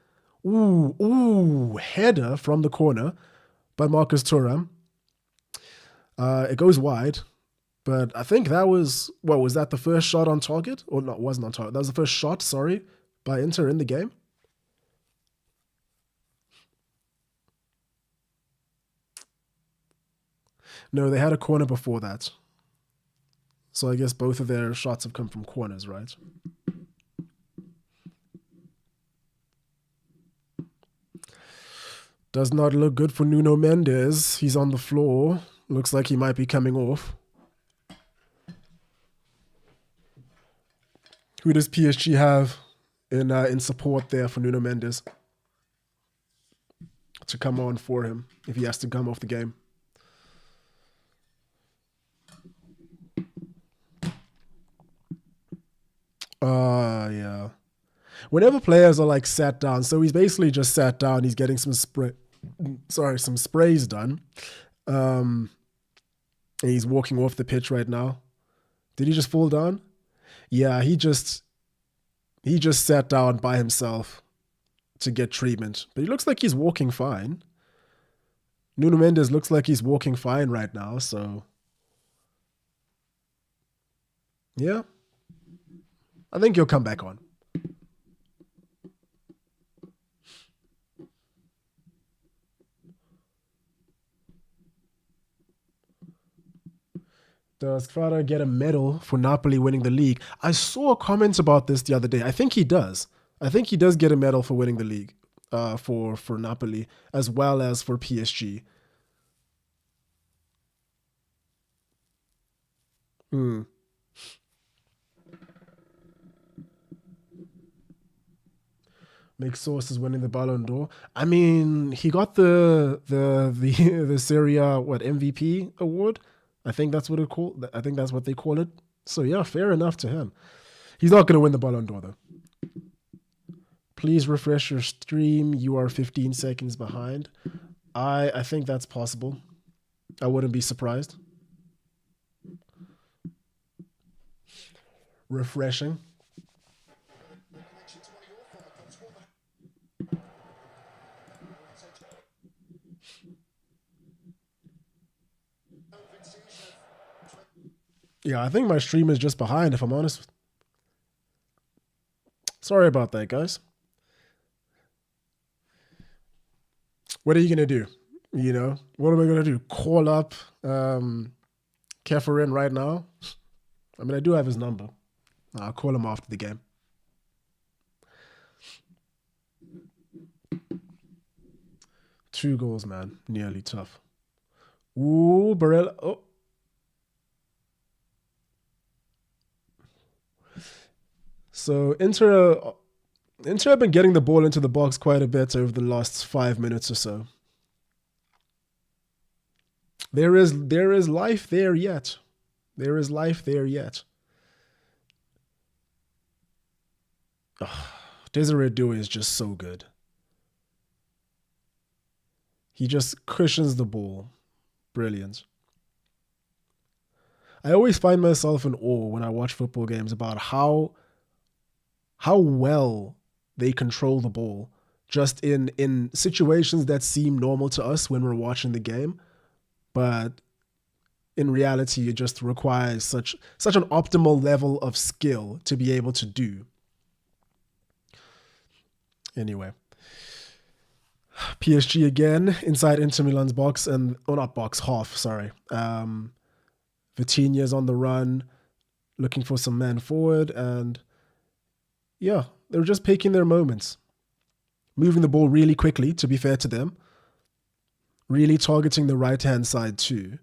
Ooh, header from the corner by Marcus Thuram. It goes wide. But I think that was that the first shot on target? Or no, it wasn't on target. That was the first shot, by Inter in the game. No, they had a corner before that. So I guess both of their shots have come from corners, right? Does not look good for Nuno Mendes. He's on the floor. Looks like he might be coming off. Who does PSG have in support there for Nuno Mendes to come on for him if he has to come off the game? Yeah. Whenever players are like sat down, so he's basically just sat down, he's getting some spray. sorry, some sprays done. Um, and he's walking off the pitch right now. Did he just fall down? Yeah, he just sat down by himself to get treatment. But he looks like he's walking fine. Nuno Mendes looks like he's walking fine right now, so yeah, I think he'll come back on. Does Crowder get a medal for Napoli winning the league? I saw a comment about this the other day. I think he does. I think he does get a medal for winning the league for Napoli as well as for PSG. Hmm. Make sources winning the Ballon d'Or. I mean, he got the Serie A MVP award. I think that's what it called. I think that's what they call it. So yeah, fair enough to him. He's not going to win the Ballon d'Or though. Please refresh your stream. You are 15 seconds behind. I think that's possible. I wouldn't be surprised. Refreshing. Yeah, I think my stream is just behind, if I'm honest. Sorry about that, guys. What are you going to do? What am I going to do? Call up Keferin right now? I mean, I do have his number. I'll call him after the game. Two goals, man. Nearly tough. Ooh, Barella. Oh. So Inter have been getting the ball into the box quite a bit over the last 5 minutes or so. There is life there yet. There is life there yet. Oh, Desiree Doué is just so good. He just cushions the ball. Brilliant. I always find myself in awe when I watch football games about how well they control the ball just in situations that seem normal to us when we're watching the game. But in reality, it just requires such an optimal level of skill to be able to do. Anyway, PSG again inside Inter Milan's box not box, half, sorry. Vitinha's on the run, looking for some man forward, and yeah, they're just picking their moments. Moving the ball really quickly, to be fair to them. Really targeting the right-hand side too.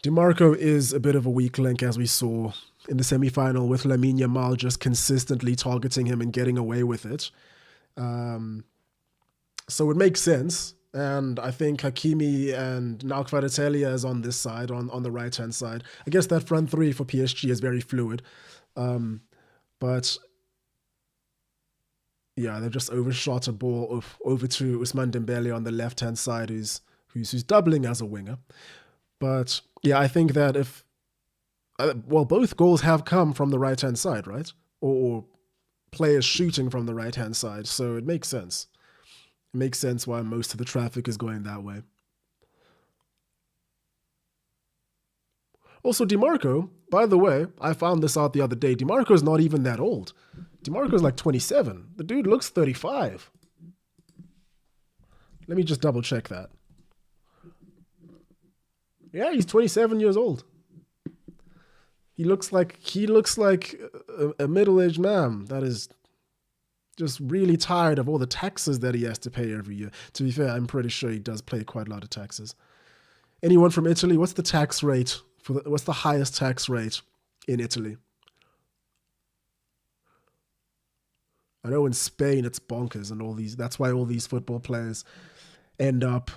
DiMarco is a bit of a weak link, as we saw in the semi-final, with Lamine Yamal just consistently targeting him and getting away with it. So it makes sense. And I think Hakimi and now Kvaratskhelia is on this side, on the right-hand side. I guess that front three for PSG is very fluid. But yeah, they've just overshot a ball over to Ousmane Dembele on the left-hand side, who's doubling as a winger. But yeah, I think that both goals have come from the right-hand side, right? Or players shooting from the right-hand side. So it makes sense. It makes sense why most of the traffic is going that way. Also, DiMarco, by the way, I found this out the other day. DiMarco is not even that old. DiMarco is like 27. The dude looks 35. Let me just double check that. Yeah, he's 27 years old. He looks like a middle-aged man that is just really tired of all the taxes that he has to pay every year. To be fair, I'm pretty sure he does pay quite a lot of taxes. Anyone from Italy? What's the tax rate what's the highest tax rate in Italy? I know in Spain it's bonkers and all these. That's why all these football players end up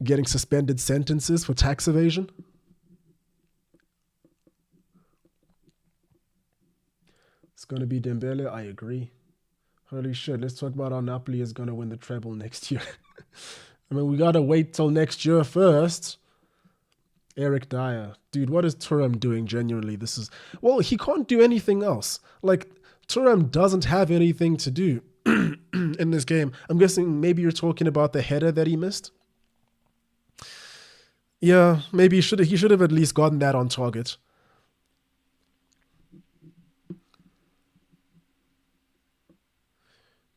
getting suspended sentences for tax evasion. It's going to be Dembele. I agree. Holy shit, let's talk about how Napoli is going to win the treble next year. I mean, we got to wait till next year first. Eric Dyer. Dude, what is Thuram doing genuinely? This is... Well, he can't do anything else. Like, Thuram doesn't have anything to do in this game. I'm guessing maybe you're talking about the header that he missed. Yeah, maybe he should have at least gotten that on target.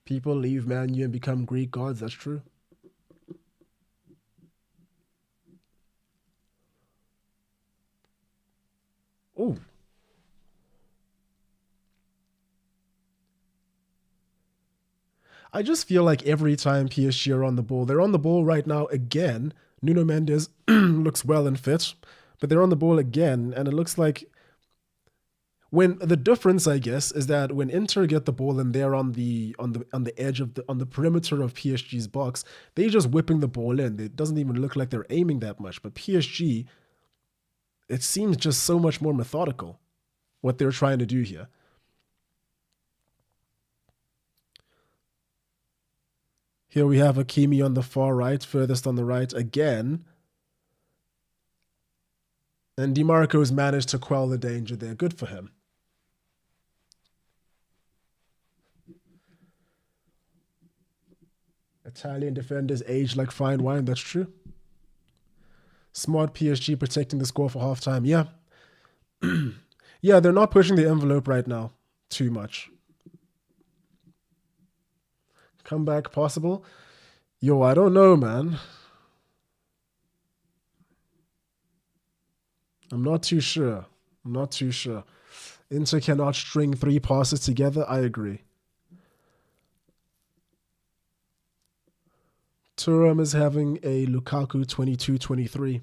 People leave Man U and become Greek gods. That's true. Oh. I just feel like every time PSG are on the ball, they're on the ball right now again. Nuno Mendes looks well and fit, but they're on the ball again, and it looks like when the difference, I guess, is that when Inter get the ball and they're on the edge of the perimeter of PSG's box, they just whipping the ball in. It doesn't even look like they're aiming that much. But PSG, it seems just so much more methodical what they're trying to do here. Here we have Hakimi on the far right, furthest on the right again. And DiMarco's managed to quell the danger there. Good for him. Italian defenders age like fine wine. That's true. Smart PSG protecting the score for halftime. Yeah. Yeah, they're not pushing the envelope right now too much. Comeback possible? Yo, I don't know, man. I'm not too sure. I'm not too sure. Inter cannot string 3 passes together. I agree. Thuram is having a Lukaku 22-23.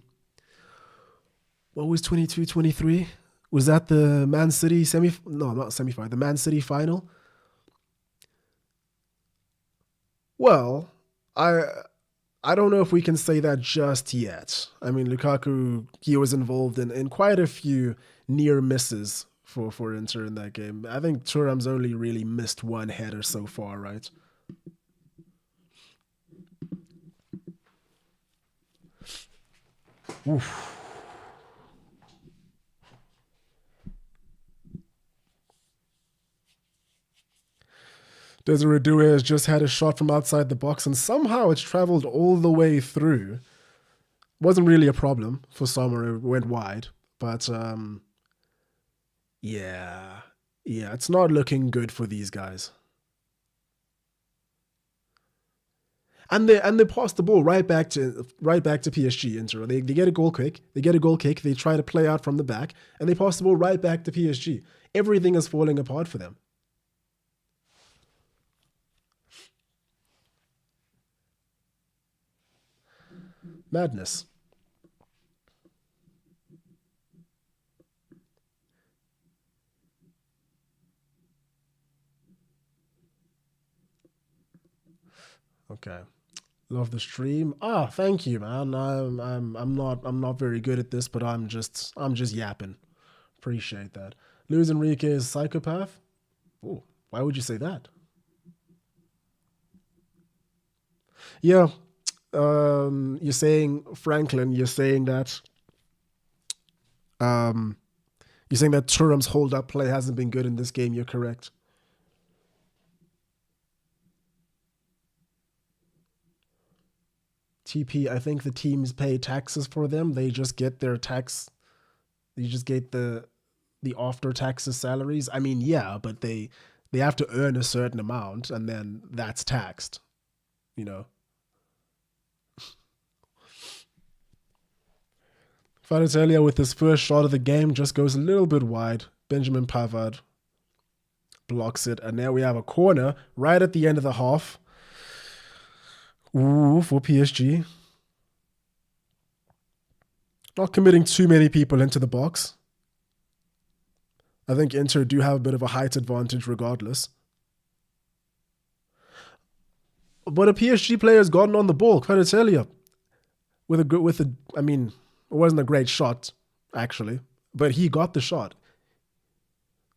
What was 22-23? Was that the Man City semi? No, not semi-final. The Man City final? Well, I don't know if we can say that just yet. I mean, Lukaku, he was involved in quite a few near misses for Inter in that game. I think Thuram's only really missed one header so far, right? Oof. Desiree Doué has just had a shot from outside the box and somehow it's traveled all the way through. Wasn't really a problem for Sommer. It went wide. But yeah. Yeah, it's not looking good for these guys. And they pass the ball right back to PSG Inter. They get a goal kick, they try to play out from the back, and they pass the ball right back to PSG. Everything is falling apart for them. Madness. Okay. Love the stream. Ah, thank you, man. I'm not very good at this, but I'm just yapping. Appreciate that. Luis Enrique is psychopath. Oh, why would you say that? Yeah. You're saying Franklin. Um, you're saying that Thuram's hold up play hasn't been good in this game. You're correct. TP. I think the teams pay taxes for them. They just get their tax. You just get the after taxes salaries. I mean, yeah, but they have to earn a certain amount, and then that's taxed. You know. Earlier with his first shot of the game just goes a little bit wide. Benjamin Pavard blocks it, and now we have a corner right at the end of the half. Ooh, for PSG. Not committing too many people into the box. I think Inter do have a bit of a height advantage regardless. But a PSG player has gotten on the ball, Kvaratskhelia, I mean, it wasn't a great shot, actually, but he got the shot.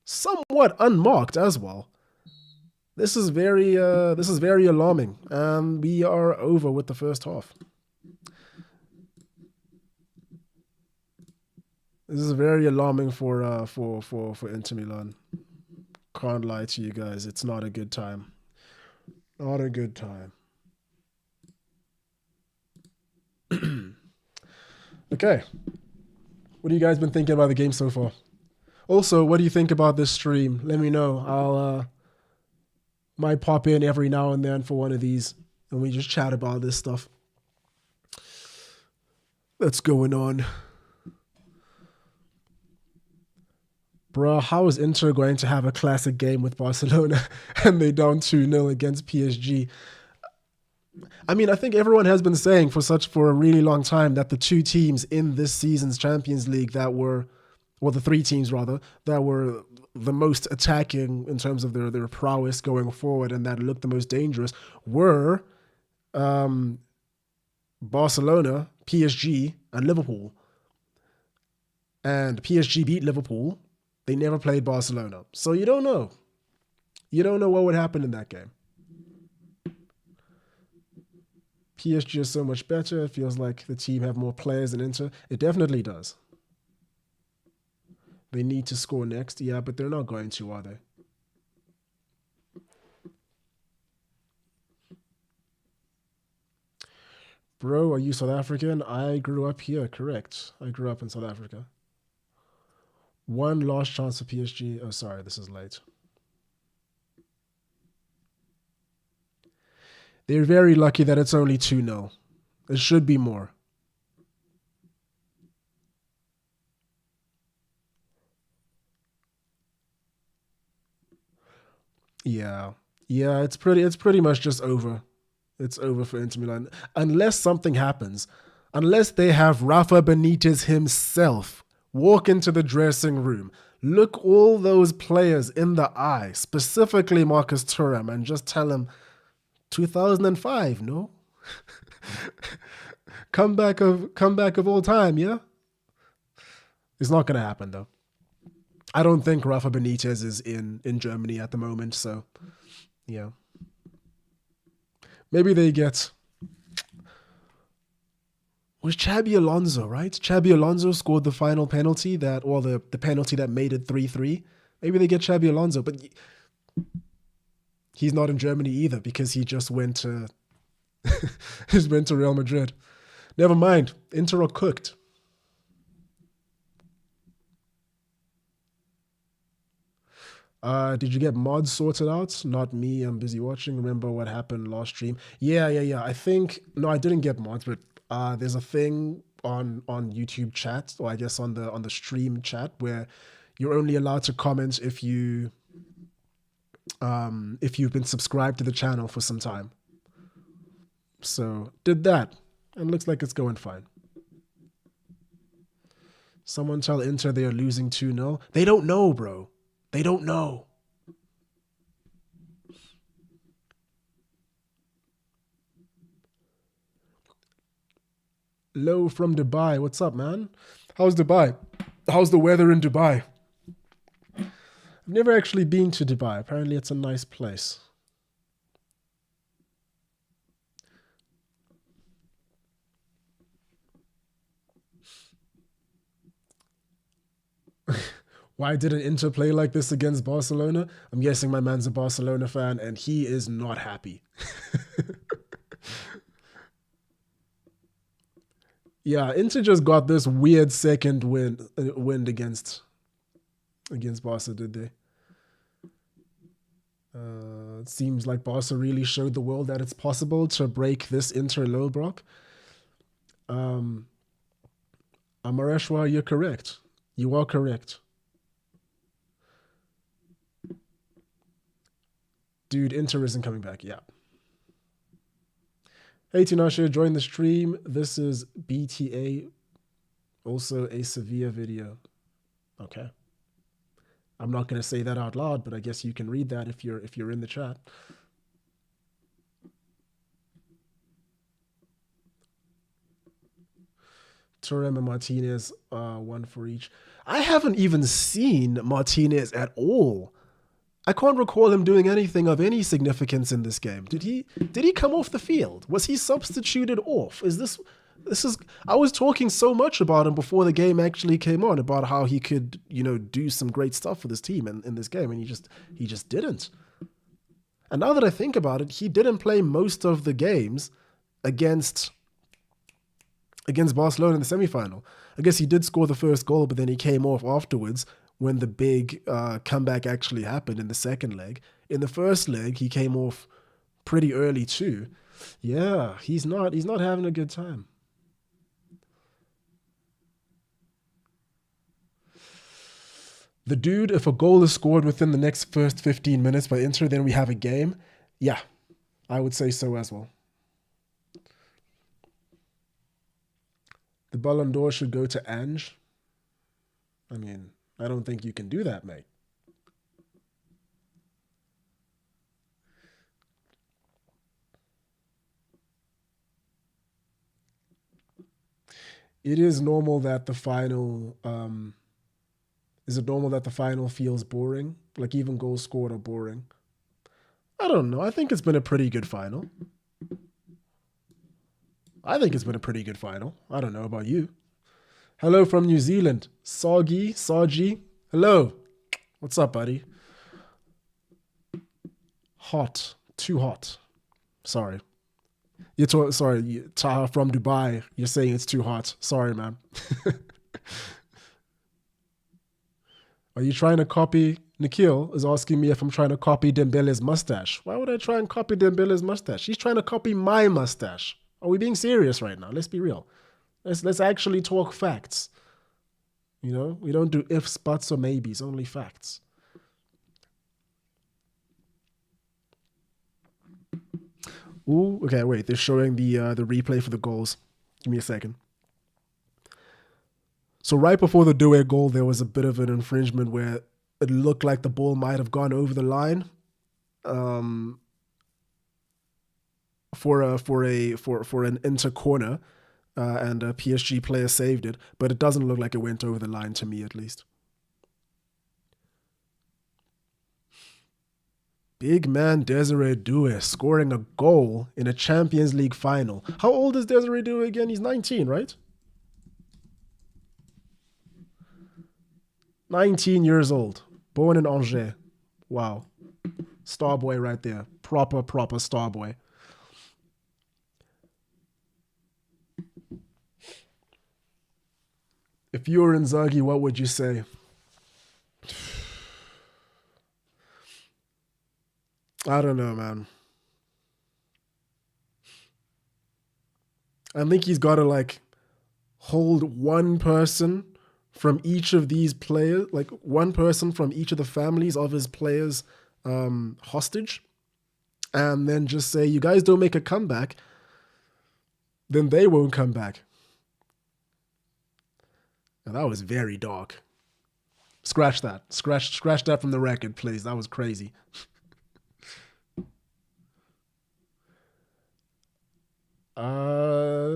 Somewhat unmarked as well. This is very alarming. We are over with the first half. This is very alarming for Inter Milan. Can't lie to you guys. It's not a good time. Not a good time. Okay. What have you guys been thinking about the game so far? Also, what do you think about this stream? Let me know. I'll might pop in every now and then for one of these and we just chat about this stuff that's going on. Bruh, how is Inter going to have a classic game with Barcelona and they down 2-0 against PSG? I mean, I think everyone has been saying for a really long time that the two teams in this season's Champions League that were, well, the three teams rather, that were the most attacking in terms of their prowess going forward and that looked the most dangerous were Barcelona, PSG, and Liverpool. And PSG beat Liverpool. They never played Barcelona. So you don't know. You don't know what would happen in that game. PSG is so much better. It feels like the team have more players than Inter. It definitely does. They need to score next, yeah, but they're not going to, are they? Bro, are you South African? I grew up here, correct. I grew up in South Africa. One last chance for PSG. Oh, sorry, this is late. They're very lucky that it's only 2-0. It should be more. Yeah. Yeah, it's pretty much just over. It's over for Inter Milan. Unless something happens. Unless they have Rafa Benitez himself walk into the dressing room, look all those players in the eye, specifically Marcus Thuram, and just tell him 2005, no? comeback of all time, yeah? It's not gonna happen though. I don't think Rafa Benitez is in Germany at the moment, so yeah. Maybe they get was Xabi Alonso, right? Xabi Alonso scored the final penalty or the penalty that made it 3-3. Maybe they get Xabi Alonso, but he's not in Germany either because he just went to he's went to Real Madrid. Never mind. Inter are cooked. Did you get mods sorted out? Not me. I'm busy watching. Remember what happened last stream? Yeah. I think no, I didn't get mods, but there's a thing on YouTube chat, or I guess on the stream chat, where you're only allowed to comment if you've been subscribed to the channel for some time. So did that, and looks like it's going fine. Someone tell Inter they are losing 2-0. They don't know, bro. They don't know. Low from Dubai. What's up, man? How's Dubai? How's the weather in Dubai? I've never actually been to Dubai. Apparently, it's a nice place. Why didn't Inter play like this against Barcelona? I'm guessing my man's a Barcelona fan and he is not happy. Yeah, Inter just got this weird second wind against Barca, did they? It seems like Barca really showed the world that it's possible to break this Inter low block. Amareshwa, you're correct. You are correct. Dude, Inter isn't coming back. Yeah. Hey, Tinashe, join the stream. This is BTA, also a Sevilla video. Okay. I'm not going to say that out loud, but I guess you can read that if you're in the chat. Thuram and Martinez, one for each. I haven't even seen Martinez at all. I can't recall him doing anything of any significance in this game. Did he come off the field? Was he substituted off? This is I was talking so much about him before the game actually came on, about how he could, do some great stuff for this team in this game, and he just didn't. And now that I think about it, he didn't play most of the games against Barcelona in the semifinal. I guess he did score the first goal, but then he came off afterwards when the big comeback actually happened in the second leg. In the first leg, he came off pretty early too. Yeah, he's not having a good time. The dude, if a goal is scored within the next first 15 minutes by Inter, then we have a game. Yeah, I would say so as well. The Ballon d'Or should go to Ange. I mean, I don't think you can do that, mate. It is normal that the final. Is it normal that the final feels boring? Like even goals scored are boring. I don't know. I think it's been a pretty good final. I think it's been a pretty good final. I don't know about you. Hello from New Zealand. Saji. Hello. What's up, buddy? Hot. Too hot. Sorry. Sorry, Taha from Dubai. You're saying it's too hot. Sorry, man. Are you trying to copy? Nikhil is asking me if I'm trying to copy Dembele's mustache. Why would I try and copy Dembele's mustache? He's trying to copy my mustache. Are we being serious right now? Let's be real. Let's actually talk facts. We don't do ifs, buts, or maybes. Only facts. Ooh, okay, wait. They're showing the replay for the goals. Give me a second. So right before the Doué goal, there was a bit of an infringement where it looked like the ball might have gone over the line, for an Inter corner, and a PSG player saved it, but it doesn't look like it went over the line to me, at least. Big man Desiree Doué scoring a goal in a Champions League final. How old is Desiree Doué again? He's 19, right? 19 years old. Born in Angers. Wow. Star boy right there. Proper star boy. If you were Inzaghi, what would you say? I don't know, man. I think he's got to hold one person from each of these players, like one person from each of the families of his players, hostage, and then just say, you guys don't make a comeback, then they won't come back. And that was very dark. Scratch that. Scratch that from the record, please. That was crazy.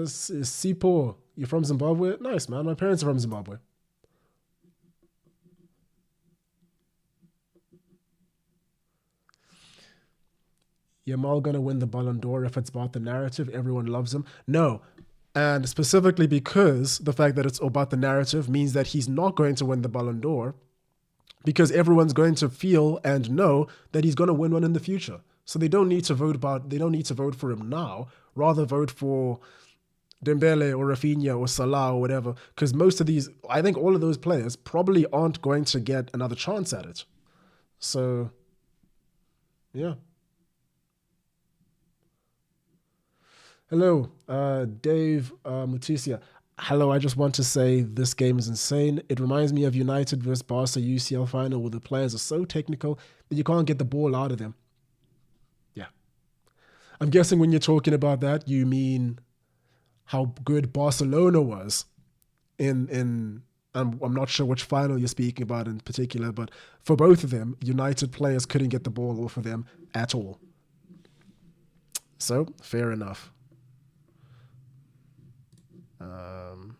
Sipo, you're from Zimbabwe? Nice, man. My parents are from Zimbabwe. Yamal gonna win the Ballon d'Or if it's about the narrative. Everyone loves him. No. And specifically because the fact that it's about the narrative means that he's not going to win the Ballon d'Or, because everyone's going to feel and know that he's going to win one in the future. So they don't need to vote for him now. Rather vote for Dembele or Rafinha or Salah or whatever, because most of these, I think all of those players probably aren't going to get another chance at it. So, yeah. Hello, Dave Mutisia. Hello, I just want to say this game is insane. It reminds me of United versus Barca UCL final, where the players are so technical that you can't get the ball out of them. Yeah. I'm guessing when you're talking about that, you mean how good Barcelona was in I'm not sure which final you're speaking about in particular, but for both of them, United players couldn't get the ball off of them at all. So, fair enough. Um,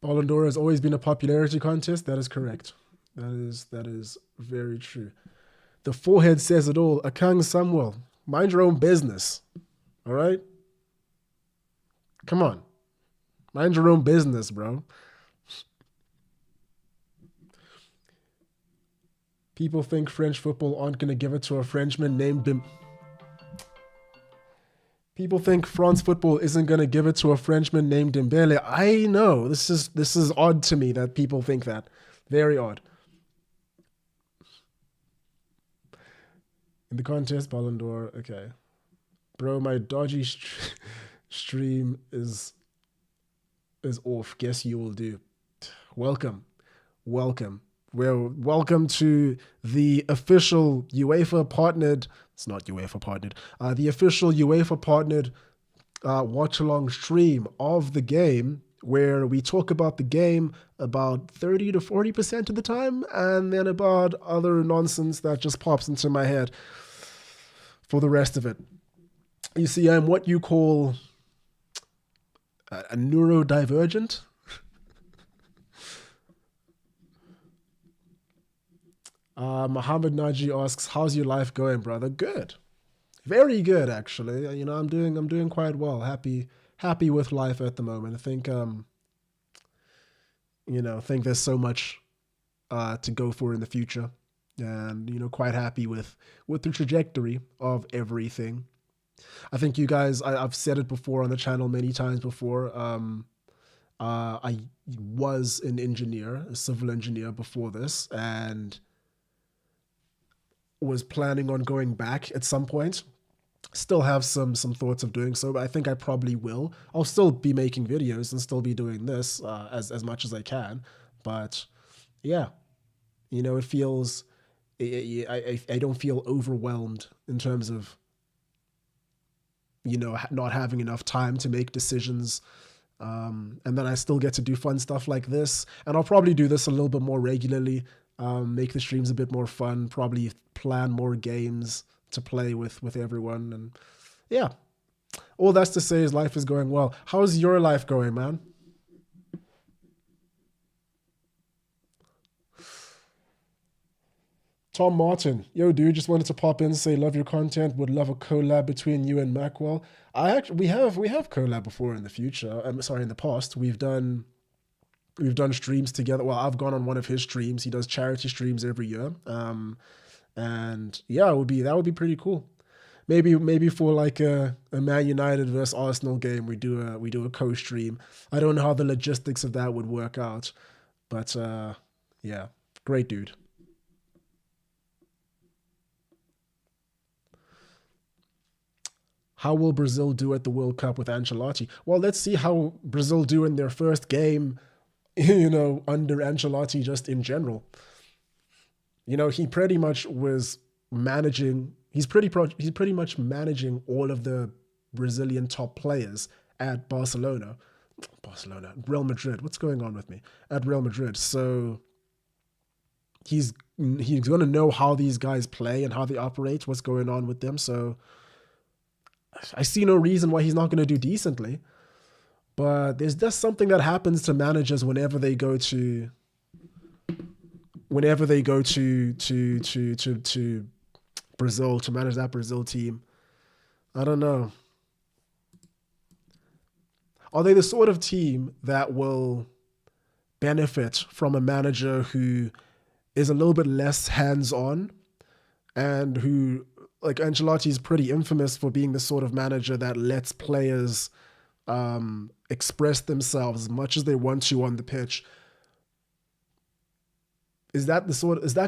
Ballon d'Or has always been a popularity contest. That is correct. That is very true. The forehead says it all. Akang Samuel, mind your own business. All right? Come on. Mind your own business, bro. People think French football aren't going to give it to a Frenchman named Bim. People think France football isn't going to give it to a Frenchman named Dembele. I know. This is odd to me that people think that. Very odd. In the contest, Ballon d'Or. Okay. Bro, my dodgy stream is off. Guess you will do. Welcome. Welcome. Well, welcome to the official UEFA partnered. It's not UEFA partnered. The official UEFA partnered Watchalong stream of the game, where we talk about the game about 30 to 40% of the time, and then about other nonsense that just pops into my head for the rest of it. You see, I'm what you call a neurodivergent. Muhammad Naji asks, "How's your life going, brother?" Good, very good, actually. I'm doing quite well. Happy with life at the moment. I think think there's so much to go for in the future, and quite happy with the trajectory of everything. I think you guys, I've said it before on the channel many times before. I was an engineer, a civil engineer before this, and was planning on going back at some point. Still have some thoughts of doing so, but I think I probably will. I'll still be making videos and still be doing this as much as I can. But yeah, it feels, I don't feel overwhelmed in terms of not having enough time to make decisions. And then I still get to do fun stuff like this, and I'll probably do this a little bit more regularly. Make the streams a bit more fun, probably plan more games to play with everyone. And yeah, all that's to say is life is going well. How's your life going, man? Tom Martin, yo, dude, just wanted to pop in and say love your content. Would love a collab between you and Macwell. I actually we have collab before in the future. I'm sorry, in the past we've done streams together. Well, I've gone on one of his streams. He does charity streams every year. And yeah, that would be pretty cool. Maybe for like a Man United versus Arsenal game, we do a co-stream. I don't know how the logistics of that would work out, but yeah, great dude. How will Brazil do at the World Cup with Ancelotti? Well, let's see how Brazil do in their first game, under Ancelotti, just in general. He pretty much was managing. He's pretty much managing all of the Brazilian top players at Real Madrid. What's going on with me? At Real Madrid. So he's going to know how these guys play and how they operate, what's going on with them. So I see no reason why he's not going to do decently. But there's just something that happens to managers whenever they go to Brazil to manage that Brazil team. I don't know. Are they the sort of team that will benefit from a manager who is a little bit less hands-on, and who, like, Ancelotti is pretty infamous for being the sort of manager that lets players express themselves as much as they want to on the pitch? Is that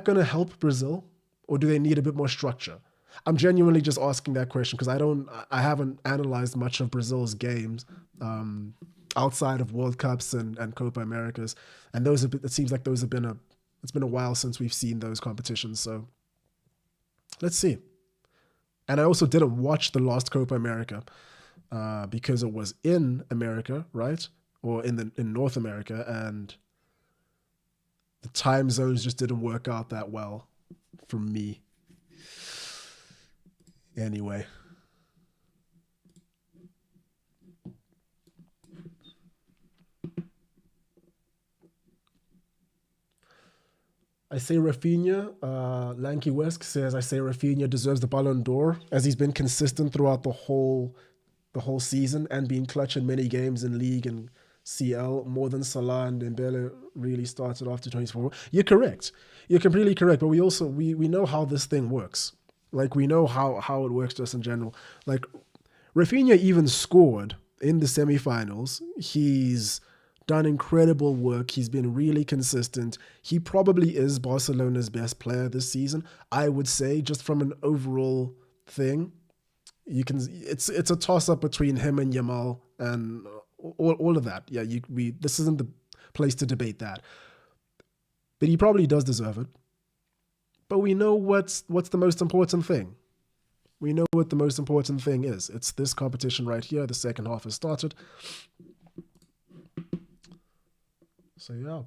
going to help Brazil, or do they need a bit more structure? I'm genuinely just asking that question because I haven't analyzed much of Brazil's games outside of World Cups and Copa Americas, and it seems like it's been a while since we've seen those competitions. So let's see. And I also didn't watch the last Copa America because it was in America, right, or in North America, and the time zones just didn't work out that well for me. Anyway. I say Rafinha. Lanky Wesk says I say Rafinha deserves the Ballon d'Or as he's been consistent throughout the whole season and being clutch in many games in league and CL more than Salah and Dembele really started after 24. You're correct. You're completely correct. But we know how this thing works. Like we know how it works just in general. Like Rafinha even scored in the semifinals. He's done incredible work. He's been really consistent. He probably is Barcelona's best player this season. I would say, just from an overall thing, it's a toss up between him and Yamal and all of that. Yeah, we this isn't the place to debate that, but he probably does deserve it. But we know what's the most important thing. We know what the most important thing is. It's this competition right here. The second half has started. So yeah.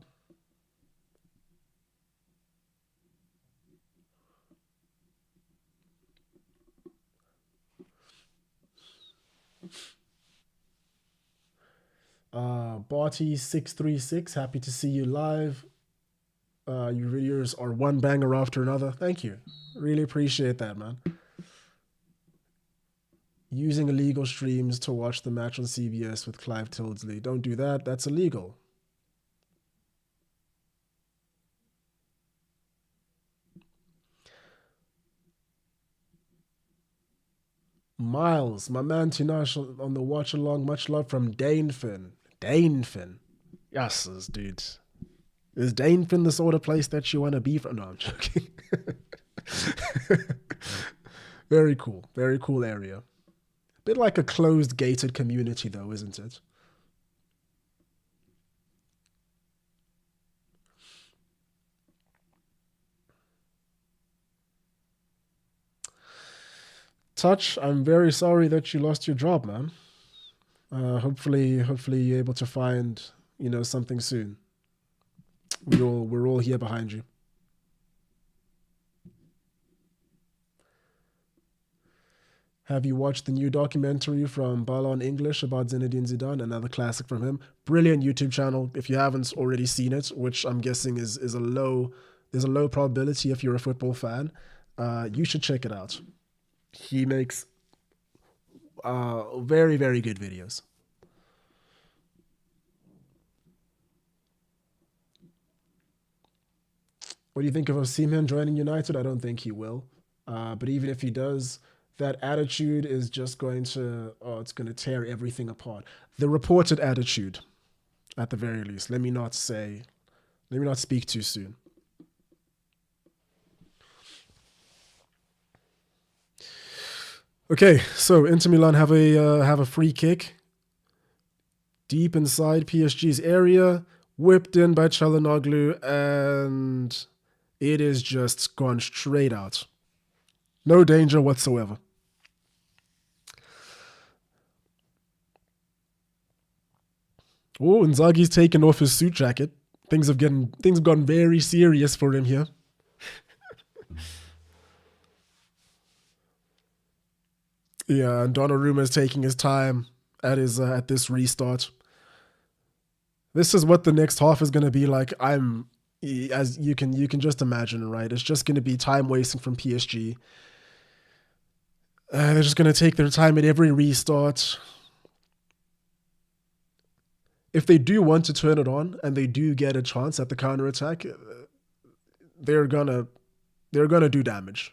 Barty636, happy to see you live. Your videos are one banger after another. Thank you. Really appreciate that, man. Using illegal streams to watch the match on CBS with Clive Tildesley. Don't do that. That's illegal. Miles, my man Tinash on the watch along. Much love from Danefin. Danefin. Yes, dude. Is Danefin the sort of place that you want to be from? No, I'm joking. Very cool. Very cool area. Bit like a closed, gated community, though, isn't it? Touch, I'm very sorry that you lost your job, man. Hopefully you're able to find, something soon. We're all here behind you. Have you watched the new documentary from Balon English about Zinedine Zidane? Another classic from him. Brilliant YouTube channel. If you haven't already seen it, which I'm guessing is there's a low probability if you're a football fan, you should check it out. He makes very, very good videos. What do you think of Osimhen joining United? I don't think he will. But even if he does, that attitude is just it's going to tear everything apart. The reported attitude, at the very least. Let me not speak too soon. Okay, so Inter Milan have a free kick deep inside PSG's area, whipped in by Çalhanoğlu, and it is just gone straight out. No danger whatsoever. Oh, Inzaghi's taken off his suit jacket. Things have gone very serious for him here. Yeah, and Donnarumma is taking his time at this restart. This is what the next half is going to be like. As you can just imagine, right? It's just going to be time wasting from PSG. They're just going to take their time at every restart. If they do want to turn it on and they do get a chance at the counter attack, they're gonna do damage.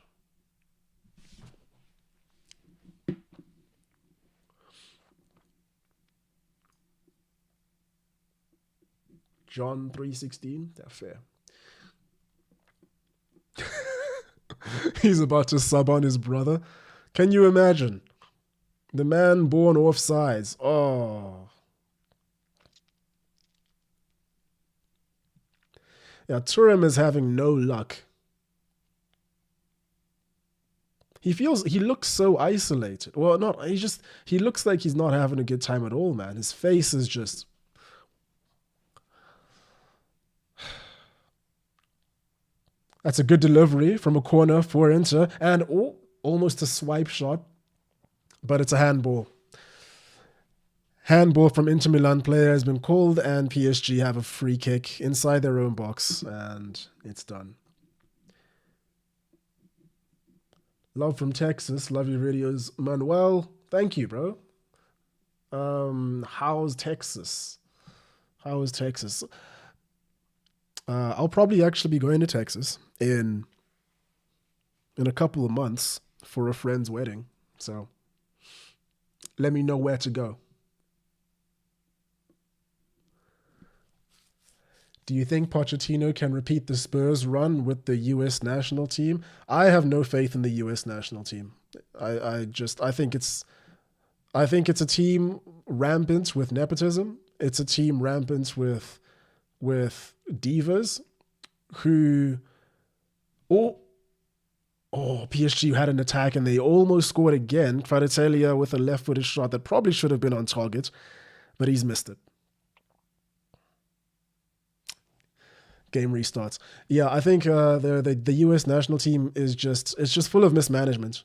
John 3:16, that's fair. He's about to sub on his brother. Can you imagine? The man born offsides. Oh. Yeah, Turam is having no luck. He looks so isolated. Well, not he looks like he's not having a good time at all, man. His face is just That's a good delivery from a corner for Inter and almost a swipe shot, but it's a handball. Handball from Inter Milan player has been called, and PSG have a free kick inside their own box, and it's done. Love from Texas. Love your videos, Manuel. Thank you, bro. How's Texas? How is Texas? I'll probably actually be going to Texas in a couple of months for a friend's wedding. So let me know where to go. Do you think Pochettino can repeat the Spurs run with the US national team? I have no faith in the US national team. I think it's a team rampant with nepotism. It's a team rampant with divas who oh PSG had an attack and they almost scored again. Kvaratskhelia with a left-footed shot that probably should have been on target, but he's missed it. Game restarts. Yeah, I think the US national team is just full of mismanagement.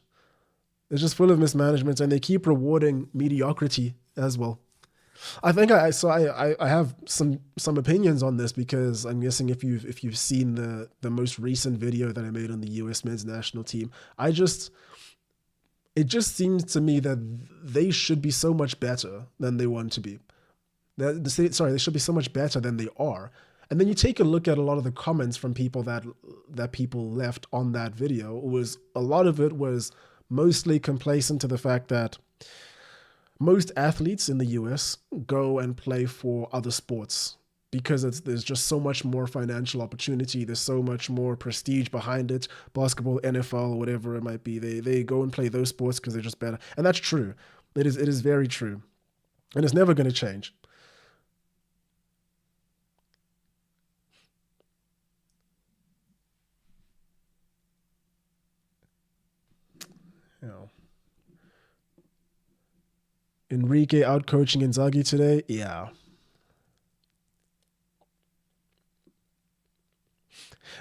It's just full of mismanagement, and they keep rewarding mediocrity as well. I think I have some opinions on this because I'm guessing if you've seen the most recent video that I made on the US men's national team, it just seems to me that they should be so much better than they want to be. They should be so much better than they are. And then you take a look at a lot of the comments from people that people left on that video. A lot of it was mostly complacent to the fact that most athletes in the US go and play for other sports because there's just so much more financial opportunity. There's so much more prestige behind it. Basketball, NFL, whatever it might be. They go and play those sports because they're just better. And that's true. It is very true. And it's never going to change. You know. Enrique outcoaching Inzaghi today? Yeah.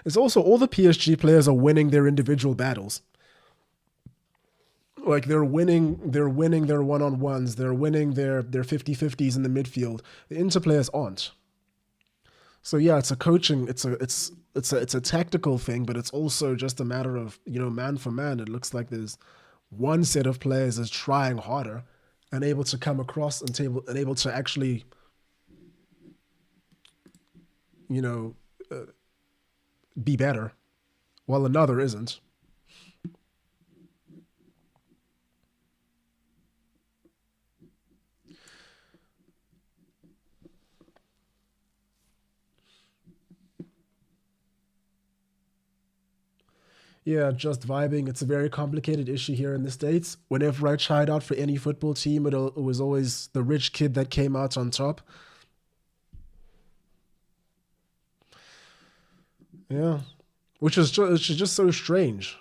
It's also all the PSG players are winning their individual battles. Like they're winning their one-on-ones, they're winning their 50-50s in the midfield. The Inter players aren't. So yeah, it's a coaching, it's a tactical thing, but it's also just a matter of, man for man. It looks like there's one set of players is trying harder and able to come across and able to actually, be better, while another isn't. Yeah, just vibing. It's a very complicated issue here in the States. Whenever I tried out for any football team, it was always the rich kid that came out on top. Yeah, which is just so strange,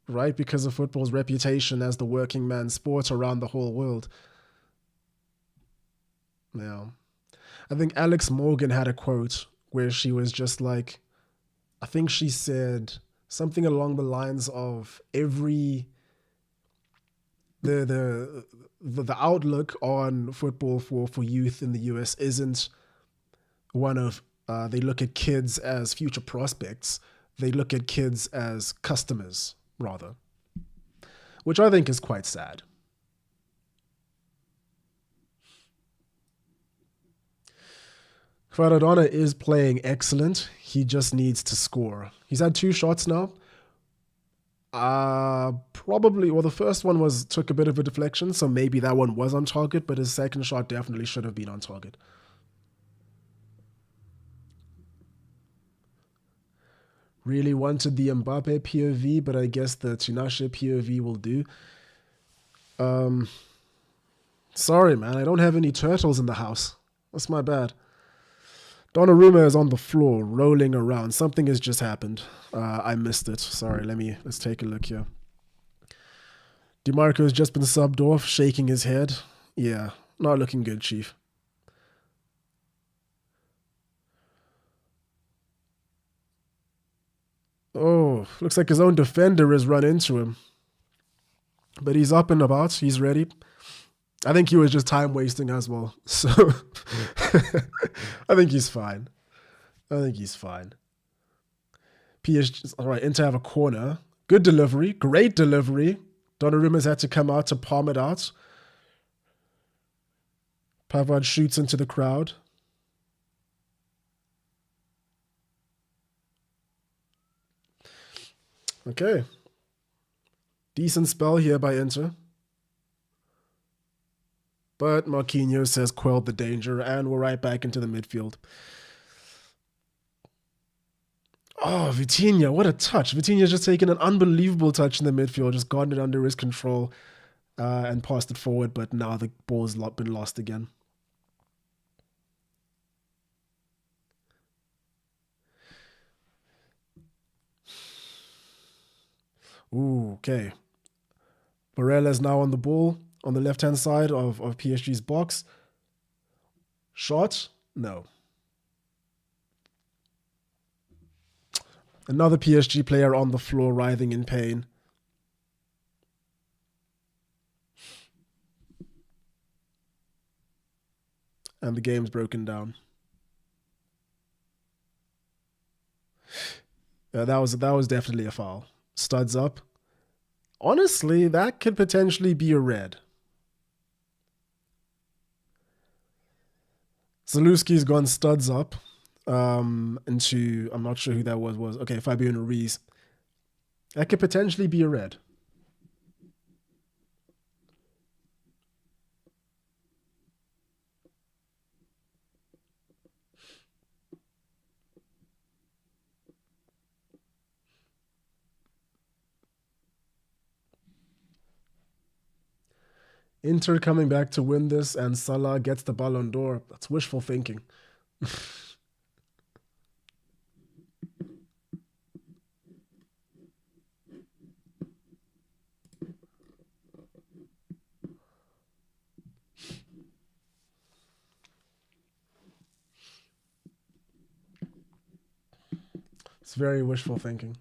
right? Because of football's reputation as the working man's sport around the whole world. Yeah. I think Alex Morgan had a quote where she was just like, I think she said something along the lines of the outlook on football for youth in the US isn't one of they look at kids as future prospects. They look at kids as customers rather, which I think is quite sad. Maradona is playing excellent. He just needs to score. He's had 2 shots now. Probably. Well, the first one took a bit of a deflection, so maybe that one was on target. But his second shot definitely should have been on target. Really wanted the Mbappe POV, but I guess the Tinashe POV will do. Sorry, man. I don't have any turtles in the house. That's my bad. Donnarumma is on the floor, rolling around. Something has just happened. I missed it. Sorry, let's take a look here. DeMarco has just been subbed off, shaking his head. Yeah, not looking good, Chief. Oh, looks like his own defender has run into him. But he's up and about. He's ready. I think he was just time wasting as well. So I think he's fine. I think he's fine. PSG, all right, Inter have a corner. Good delivery. Great delivery. Donnarumma's had to come out to palm it out. Pavard shoots into the crowd. Okay. Decent spell here by Inter. But Marquinhos has quelled the danger, and we're right back into the midfield. Oh, Vitinha, what a touch. Vitinha's just taken an unbelievable touch in the midfield, just gotten it under his control and passed it forward, but now the ball's been lost again. Ooh, okay. Barella now on the ball on the left-hand side of PSG's box. Shot? No. Another PSG player on the floor writhing in pain. And the game's broken down. Yeah, that was definitely a foul. Studs up. Honestly, that could potentially be a red. Zaluski's gone studs up into, I'm not sure who that was. Okay, Fabian Ruiz. That could potentially be a red. Inter coming back to win this, and Salah gets the Ballon d'Or. That's wishful thinking. It's very wishful thinking.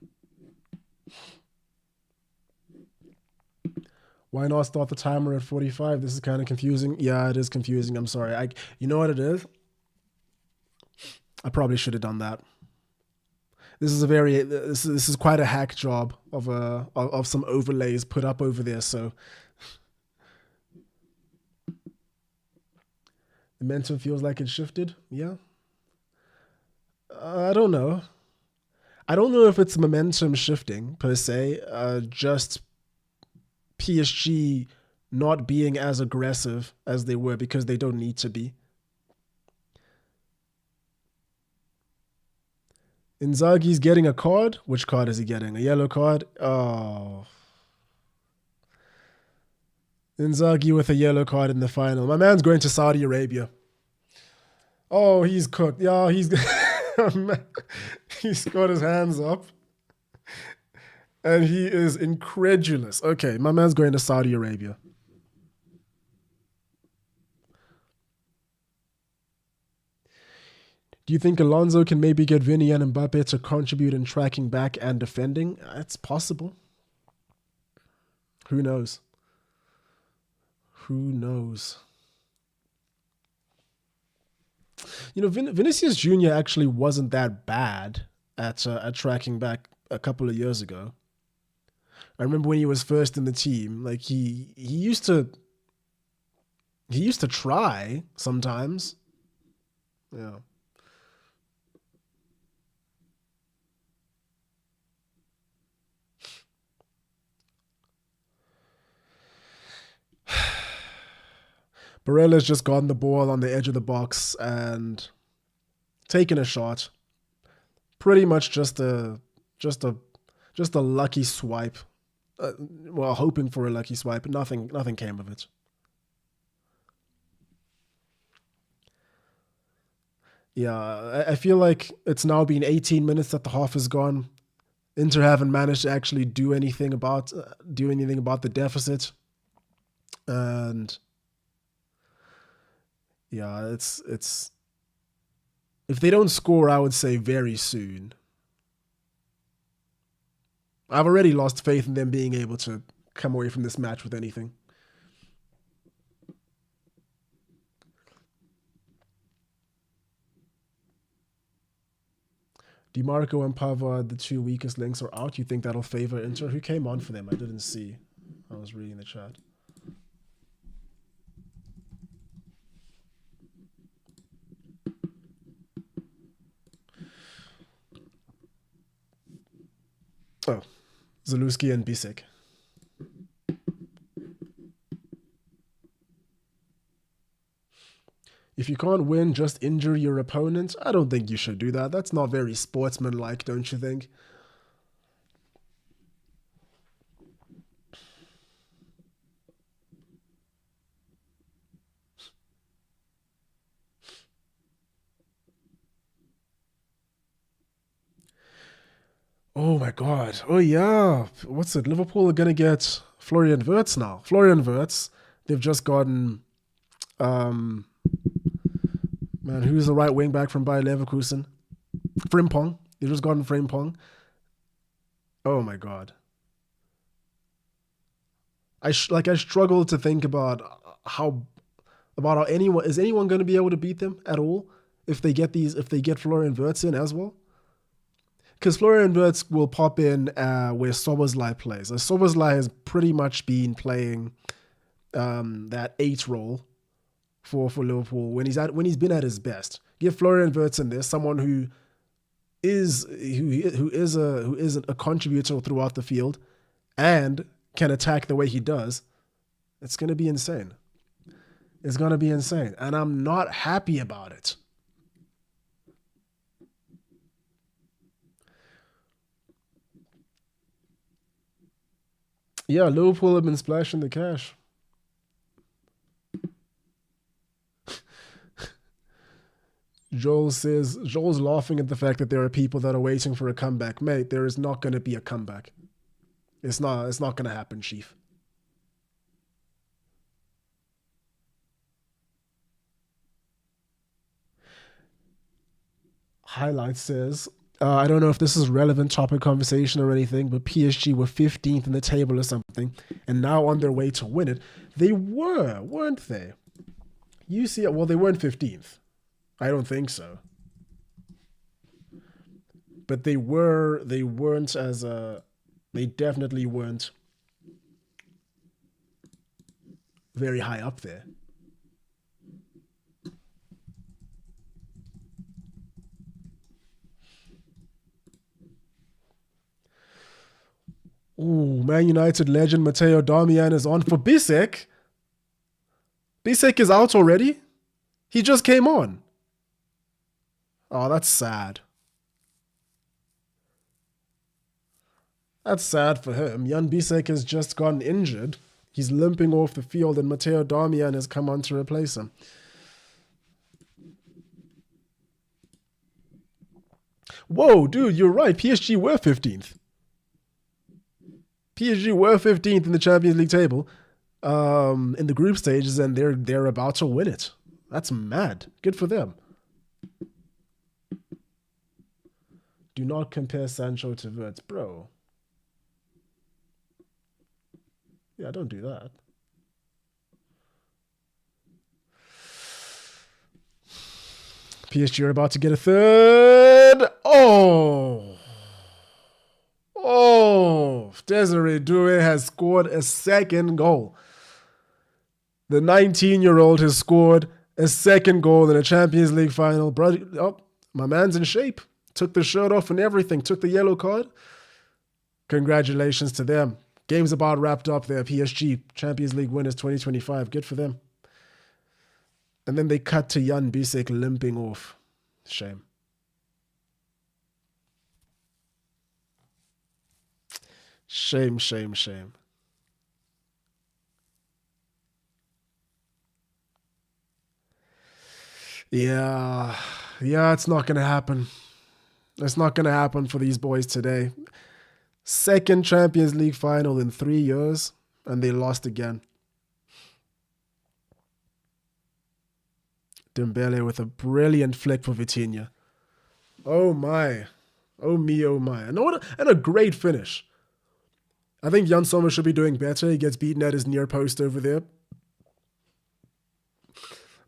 Why not start the timer at 45? This is kind of confusing. Yeah, it is confusing. I'm sorry. You know what it is? I probably should have done that. This is quite a hack job of some overlays put up over there. So the momentum feels like it shifted. Yeah. I don't know. I don't know if it's momentum shifting per se. Just PSG not being as aggressive as they were because they don't need to be. Inzaghi's getting a card. Which card is he getting? A yellow card? Oh. Inzaghi with a yellow card in the final. My man's going to Saudi Arabia. Oh, he's cooked. Yeah, he's he's got his hands up. And he is incredulous. Okay, my man's going to Saudi Arabia. Do you think Alonso can maybe get Vinny and Mbappe to contribute in tracking back and defending? It's possible. Who knows? Who knows? You know, Vinicius Jr. actually wasn't that bad at tracking back a couple of years ago. I remember when he was first in the team, like he used to try sometimes. Yeah. Barella's just gotten the ball on the edge of the box and taken a shot. Pretty much just a lucky swipe. Well, hoping for a lucky swipe, but nothing came of it. Yeah, I feel like it's now been 18 minutes that the half is gone. Inter haven't managed to actually do anything about the deficit, and yeah, it's if they don't score, I would say very soon. I've already lost faith in them being able to come away from this match with anything. DiMarco and Pavard, the two weakest links, are out. You think that'll favor Inter? Who came on for them? I didn't see. I was reading the chat. Oh, Zalewski and Bisek. If you can't win, just injure your opponent. I don't think you should do that. That's not very sportsmanlike, don't you think? Oh my God. Oh yeah. What's it? Liverpool are gonna get Florian Wirtz now. Florian Wirtz. They've just gotten man, who's the right wing back from Bayer Leverkusen? Frimpong. They've just gotten Frimpong. Oh my God. I struggle to think about how anyone going to be able to beat them at all if they get Florian Wirtz in as well. Because Florian Wirtz will pop in where Soboslai plays. Soboslai has pretty much been playing that 8 role for Liverpool when he's been at his best. Give Florian Wirtz in there, someone who is a contributor throughout the field and can attack the way he does. It's going to be insane. It's going to be insane, and I'm not happy about it. Yeah, Liverpool have been splashing the cash. Joel's laughing at the fact that there are people that are waiting for a comeback. Mate, there is not going to be a comeback. It's not going to happen, Chief. Highlight says, I don't know if this is relevant topic conversation or anything, but PSG were 15th in the table or something, and now on their way to win it. They were, weren't they? Well, they weren't 15th. I don't think so. But they definitely weren't very high up there. Ooh, Man United legend Matteo Darmian is on for Bisek. Bisek is out already? He just came on. Oh, that's sad. That's sad for him. Jan Bisek has just gotten injured. He's limping off the field, and Matteo Darmian has come on to replace him. Whoa, dude, you're right. PSG were 15th. PSG were 15th in the Champions League table in the group stages, and they're about to win it. That's mad. Good for them. Do not compare Sancho to Wirtz, bro. Yeah, don't do that. PSG are about to get a third. Oh, Desiree Doué has scored a second goal. The 19-year-old has scored a second goal in a Champions League final. Oh, my man's in shape. Took the shirt off and everything. Took the yellow card. Congratulations to them. Game's about wrapped up there. PSG, Champions League winners 2025. Good for them. And then they cut to Jan Bisek limping off. Shame. Shame, shame, shame. Yeah, it's not going to happen. It's not going to happen for these boys today. Second Champions League final in 3 years, and they lost again. Dembele with a brilliant flick for Vitinha. Oh my. Oh me, oh my. And a great finish. I think Jan Sommer should be doing better. He gets beaten at his near post over there.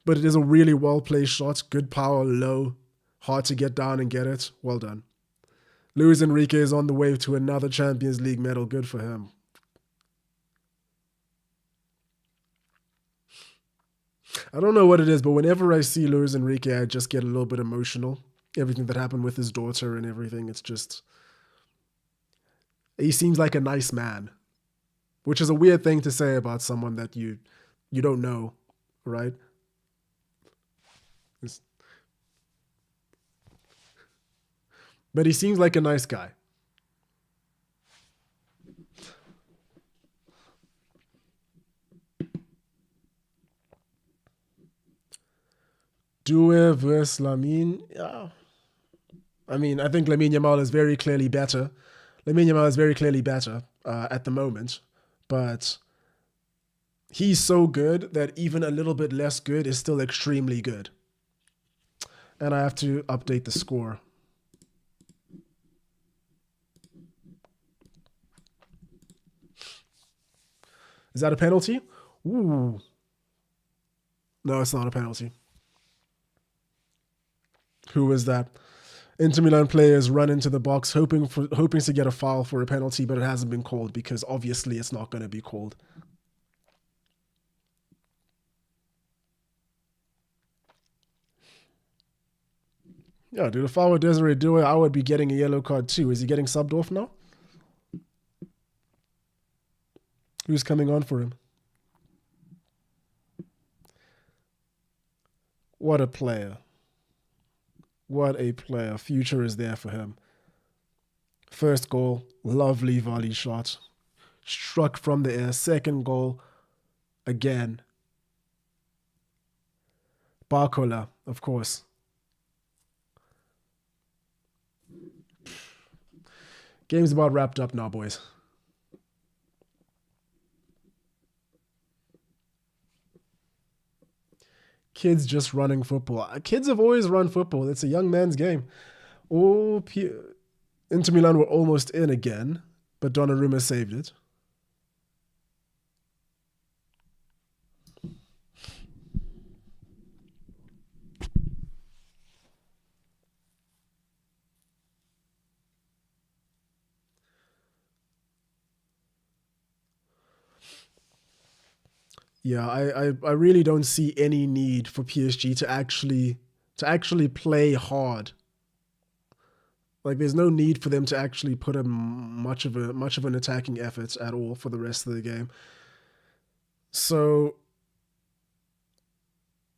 But it is a really well-placed shot. Good power, low. Hard to get down and get it. Well done. Luis Enrique is on the way to another Champions League medal. Good for him. I don't know what it is, but whenever I see Luis Enrique, I just get a little bit emotional. Everything that happened with his daughter and everything, it's just... He seems like a nice man, which is a weird thing to say about someone that you don't know, right? But he seems like a nice guy. Due versus Lamine. Yeah. I mean, I think Lamine Yamal is very clearly better. Lamine Yamal is very clearly better at the moment, but he's so good that even a little bit less good is still extremely good. And I have to update the score. Is that a penalty? Ooh. No, it's not a penalty. Who is that? Inter Milan players run into the box hoping to get a foul for a penalty, but it hasn't been called because obviously it's not going to be called. Yeah, dude, if I were Desiree Due, I would be getting a yellow card too. Is he getting subbed off now? Who's coming on for him? What a player. What a player. Future is there for him. First goal, lovely volley shot. Struck from the air. Second goal, again. Barcola, of course. Game's about wrapped up now, boys. Kids just running football. Kids have always run football. It's a young man's game. Oh, Inter Milan were almost in again, but Donnarumma saved it. Yeah, I really don't see any need for PSG to actually play hard. Like, there's no need for them to actually put in much of an attacking effort at all for the rest of the game. So,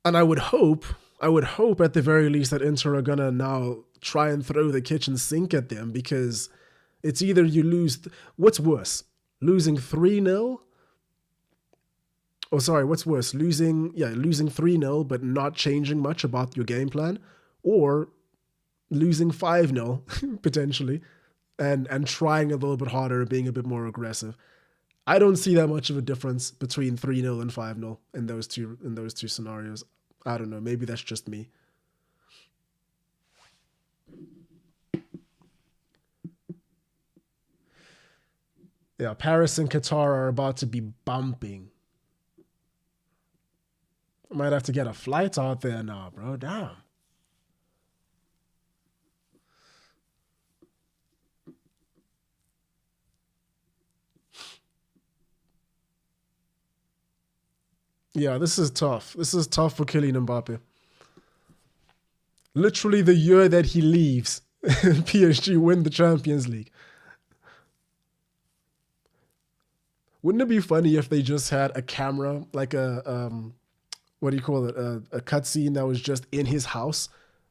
and I would hope at the very least that Inter are gonna now try and throw the kitchen sink at them, because it's either you lose. What's worse, losing 3-0? Oh, sorry, what's worse, losing 3-0 but not changing much about your game plan, or losing 5-0 potentially, and trying a little bit harder and being a bit more aggressive. I don't see that much of a difference between 3-0 and 5-0 in those two scenarios. I don't know, maybe that's just me. Yeah, Paris and Qatar are about to be bumping. I might have to get a flight out there now, bro. Damn. Yeah, this is tough. This is tough for Kylian Mbappe. Literally the year that he leaves, PSG win the Champions League. Wouldn't it be funny if they just had a camera, like a what do you call it? A cutscene that was just in his house,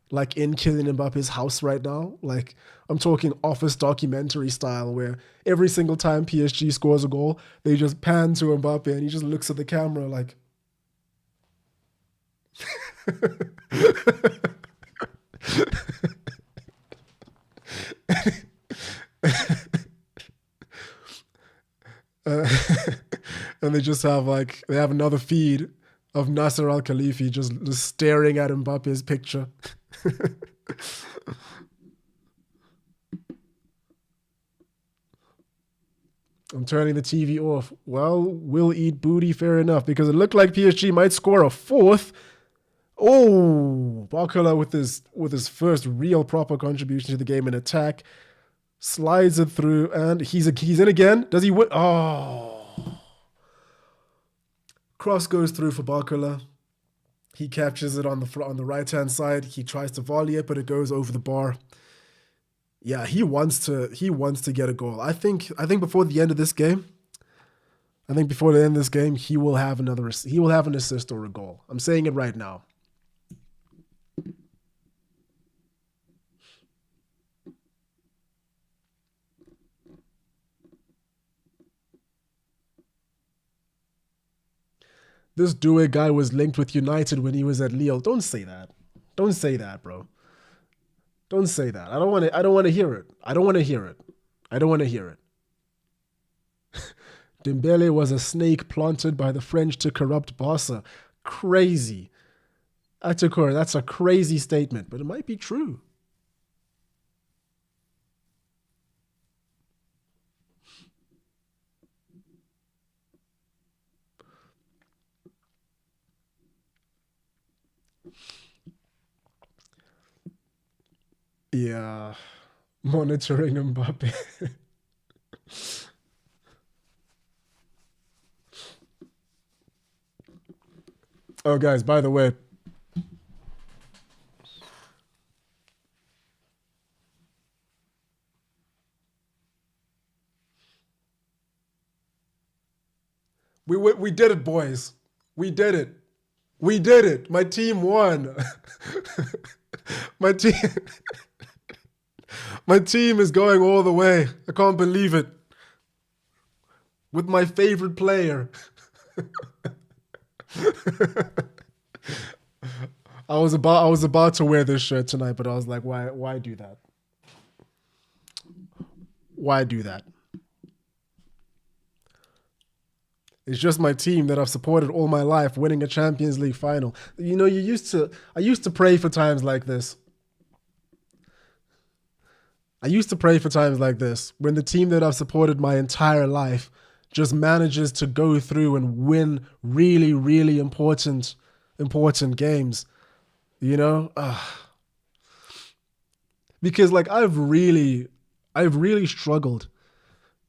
like in Kylian Mbappe's house right now. Like, I'm talking Office documentary style, where every single time PSG scores a goal, they just pan to Mbappe and he just looks at the camera like. uh, and they have another feed of Nasser Al Khalifi just staring at Mbappe's picture. I'm turning the TV off. Well, we'll eat booty, fair enough, because it looked like PSG might score a fourth. Oh, Barcola with his first real proper contribution to the game in attack. Slides it through, and he's in again. Does he win? Oh. Cross goes through for Barcola. He captures it on the right-hand side. He tries to volley it, but it goes over the bar. Yeah, he wants to get a goal. I think before the end of this game, he will have an assist or a goal. I'm saying it right now. This Doué guy was linked with United when he was at Lille. Don't say that. Don't say that, bro. Don't say that. I don't want to hear it. I don't want to hear it. I don't want to hear it. Dembele was a snake planted by the French to corrupt Barca. Crazy. Atakor, that's a crazy statement, but it might be true. Yeah. Monitoring Mbappe. Oh, guys, by the way, we did it, boys. We did it. We did it. My team won. my team My team is going all the way. I can't believe it. With my favorite player. I was about to wear this shirt tonight, but I was like, why do that? Why do that? It's just my team that I've supported all my life, winning a Champions League final. You know, I used to pray for times like this. I used to pray for times like this, when the team that I've supported my entire life just manages to go through and win really, really important games. You know? Because like I've really struggled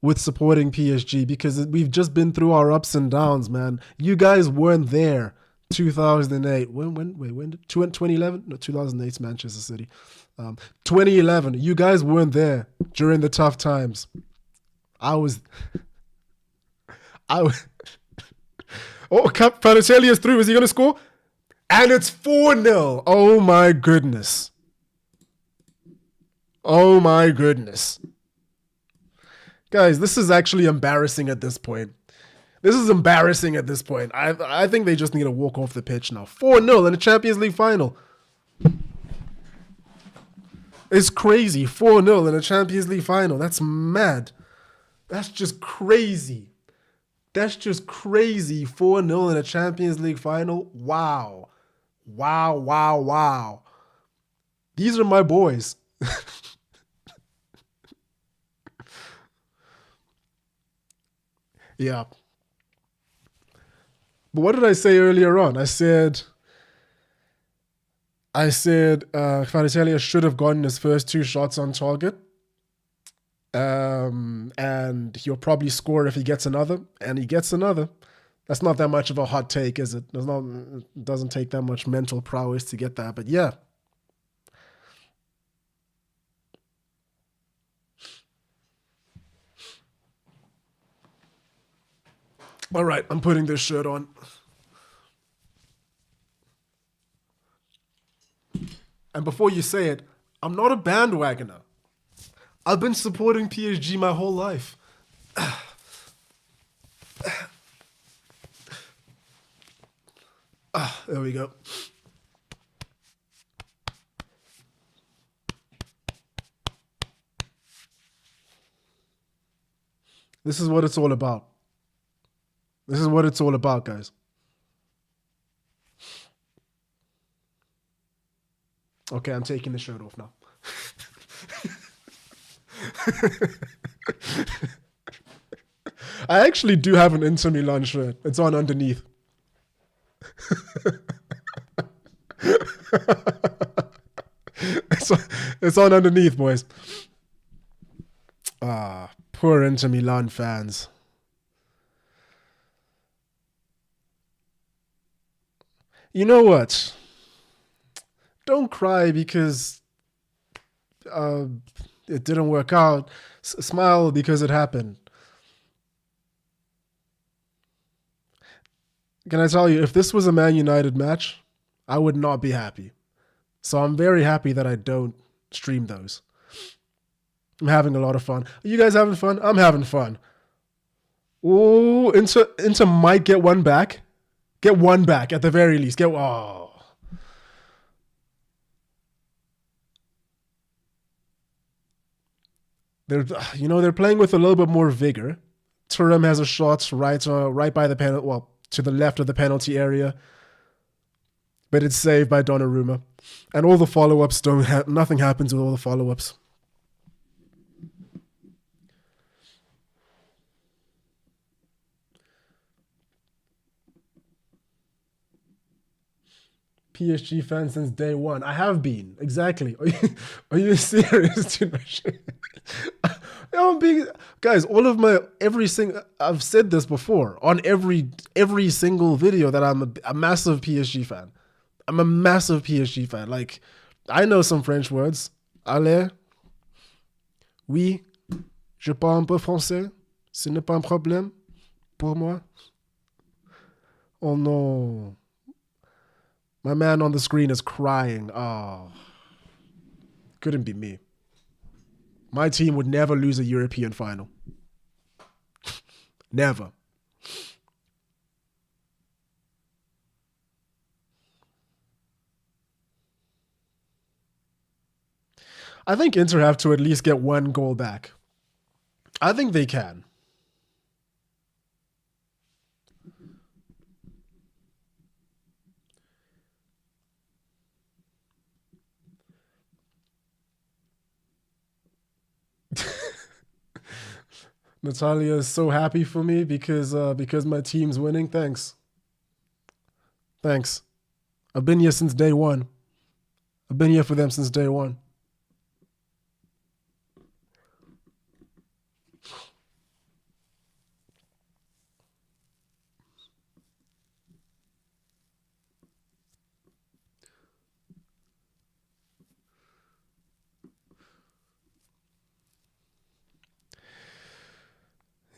with supporting PSG because we've just been through our ups and downs, man. You guys weren't there 2008. When 2011? No, 2008's Manchester City. 2011. You guys weren't there during the tough times. I was. Oh, Kvaratskhelia is through. Is he going to score? And it's 4-0. Oh my goodness. Oh my goodness. Guys, this is actually embarrassing at this point. This is embarrassing at this point. I think they just need to walk off the pitch now. 4-0 in a Champions League final. It's crazy. 4-0 in a Champions League final. That's mad. That's just crazy. That's just crazy. 4-0 in a Champions League final. Wow. Wow, wow, wow. These are my boys. Yeah. But what did I say earlier on? I said Kvaratskhelia should have gotten his first 2 shots on target. And he'll probably score if he gets another. And he gets another. That's not that much of a hot take, is it? It doesn't take that much mental prowess to get that. But yeah. All right, I'm putting this shirt on. And before you say it, I'm not a bandwagoner. I've been supporting PSG my whole life. There we go. This is what it's all about. This is what it's all about, guys. Okay, I'm taking the shirt off now. I actually do have an Inter Milan shirt. It's on underneath. It's on underneath, boys. Poor Inter Milan fans. You know what? Don't cry because uh, it didn't work out. Smile because it happened. Can I tell you, if this was a Man United match, I would not be happy. So I'm very happy that I don't stream those. I'm having a lot of fun. Are you guys having fun? I'm having fun. Oh, Inter might get one back. Get one back at the very least. They're playing with a little bit more vigor. Thuram has a shot right by the penalty, well, to the left of the penalty area, but it's saved by Donnarumma. And all the follow-ups nothing happens with all the follow-ups. PSG fan since day one. I have been, exactly. Are you serious? I'm being, guys. All of my every single. I've said this before on every single video that I'm a massive PSG fan. I'm a massive PSG fan. Like, I know some French words. Allez, oui, je parle un peu français. Ce n'est pas un problème pour moi. Oh no. My man on the screen is crying. Oh, couldn't be me. My team would never lose a European final. Never. I think Inter have to at least get one goal back. I think they can. Natalia is so happy for me because my team's winning. Thanks. I've been here since day one. I've been here for them since day one.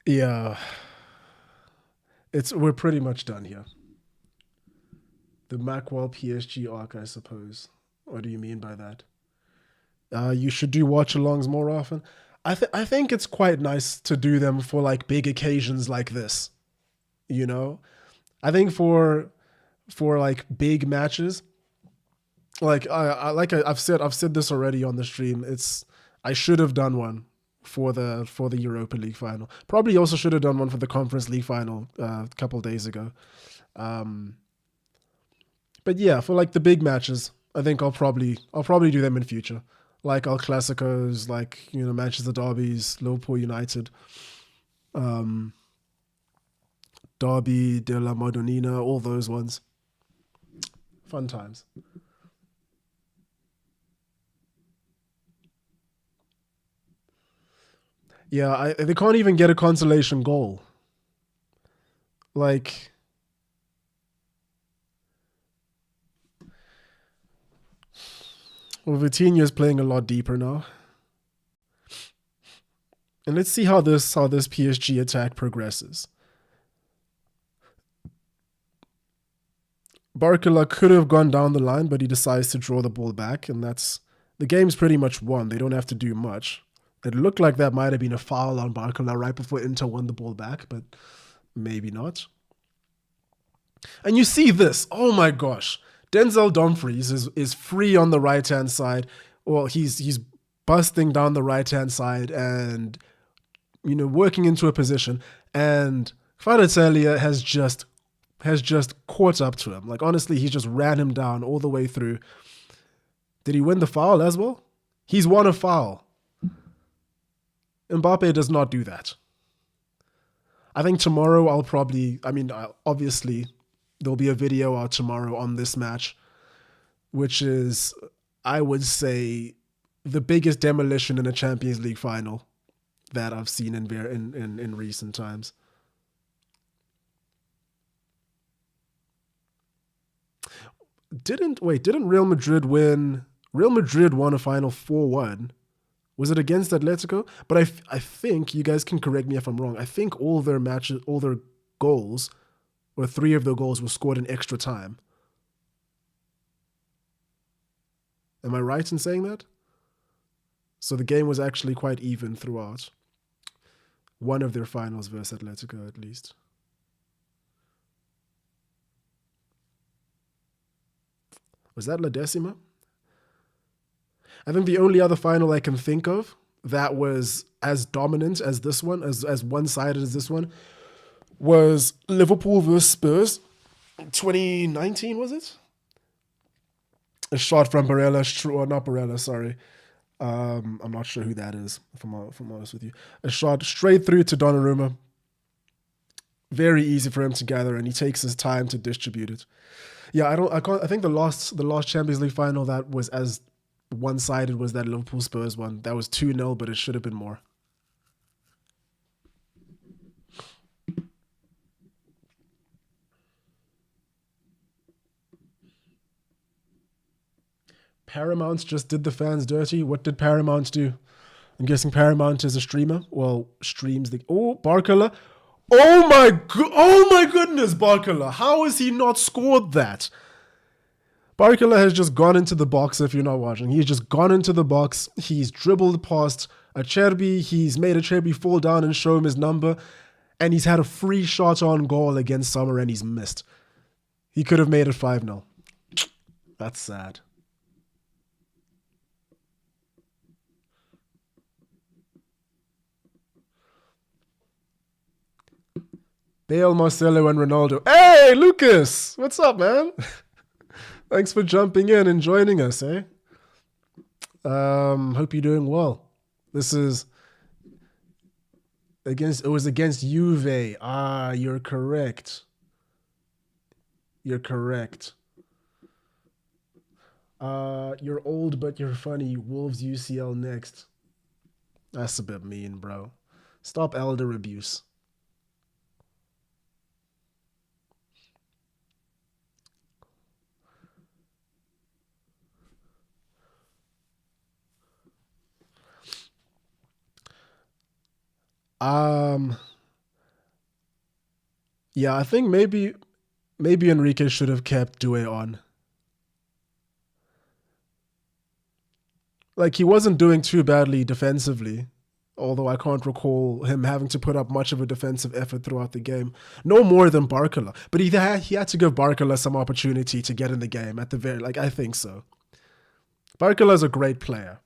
Yeah, we're pretty much done here. The Macwell PSG arc, I suppose. What do you mean by that? You should do watch-alongs more often. I think it's quite nice to do them for like big occasions like this. You know, I think for like big matches, I've said this already on the stream. I should have done one for the Europa League final. Probably also should have done one for the Conference League final a couple days ago. But yeah, for like the big matches, I think I'll probably do them in future. Like El Clasicos, like Manchester derbies, Liverpool United, Derby de la Madonnina, all those ones. Fun times. Yeah, they can't even get a consolation goal. Like, well, Vitinha's playing a lot deeper now. And let's see how this PSG attack progresses. Barcola could have gone down the line, but he decides to draw the ball back, and the game's pretty much won. They don't have to do much. It looked like that might have been a foul on Barcola right before Inter won the ball back, but maybe not. And you see this. Oh my gosh. Denzel Dumfries is free on the right-hand side. Well, he's busting down the right-hand side and working into a position, and Kvaratskhelia has just caught up to him. Like, honestly, he just ran him down all the way through. Did he win the foul as well? He's won a foul. Mbappe does not do that. I think tomorrow obviously there'll be a video out tomorrow on this match, which is, I would say, the biggest demolition in a Champions League final that I've seen in recent times. Didn't Real Madrid win? Real Madrid won a final 4-1. Was it against Atletico? But I think, you guys can correct me if I'm wrong, I think all their matches, all their goals, or 3 of their goals were scored in extra time. Am I right in saying that? So the game was actually quite even throughout. One of their finals versus Atletico, at least. Was that La Decima? I think the only other final I can think of that was as dominant as this one, as one-sided as this one, was Liverpool versus Spurs. 2019, was it? A shot from Barella, or not Barella, sorry. I'm not sure who that is, if I'm honest with you. A shot straight through to Donnarumma. Very easy for him to gather, and he takes his time to distribute it. Yeah, I think the last Champions League final that was as one-sided was that Liverpool Spurs one. That was 2-0, but it should have been more. Paramount just did the fans dirty. What did Paramount do? I'm guessing Paramount is a streamer. Well, streams the... Oh, Barcola. Oh my goodness, Barcola. How has he not scored that? Barcola has just gone into the box, if you're not watching. He's just gone into the box. He's dribbled past Acerbi. He's made Acerbi fall down and show him his number. And he's had a free shot on goal against Summer, and he's missed. He could have made it 5-0. That's sad. Bale, Marcelo, and Ronaldo. Hey, Lucas! What's up, man? Thanks for jumping in and joining us, eh? Hope you're doing well. This is it was against Juve. Ah, you're correct. You're correct. You're old, but you're funny. Wolves UCL next. That's a bit mean, bro. Stop elder abuse. Yeah, I think maybe Enrique should have kept Doué on. Like, he wasn't doing too badly defensively, although I can't recall him having to put up much of a defensive effort throughout the game. No more than Barcola. But he had to give Barcola some opportunity to get in the game at the very... Like, I think so. Barcola's a great player.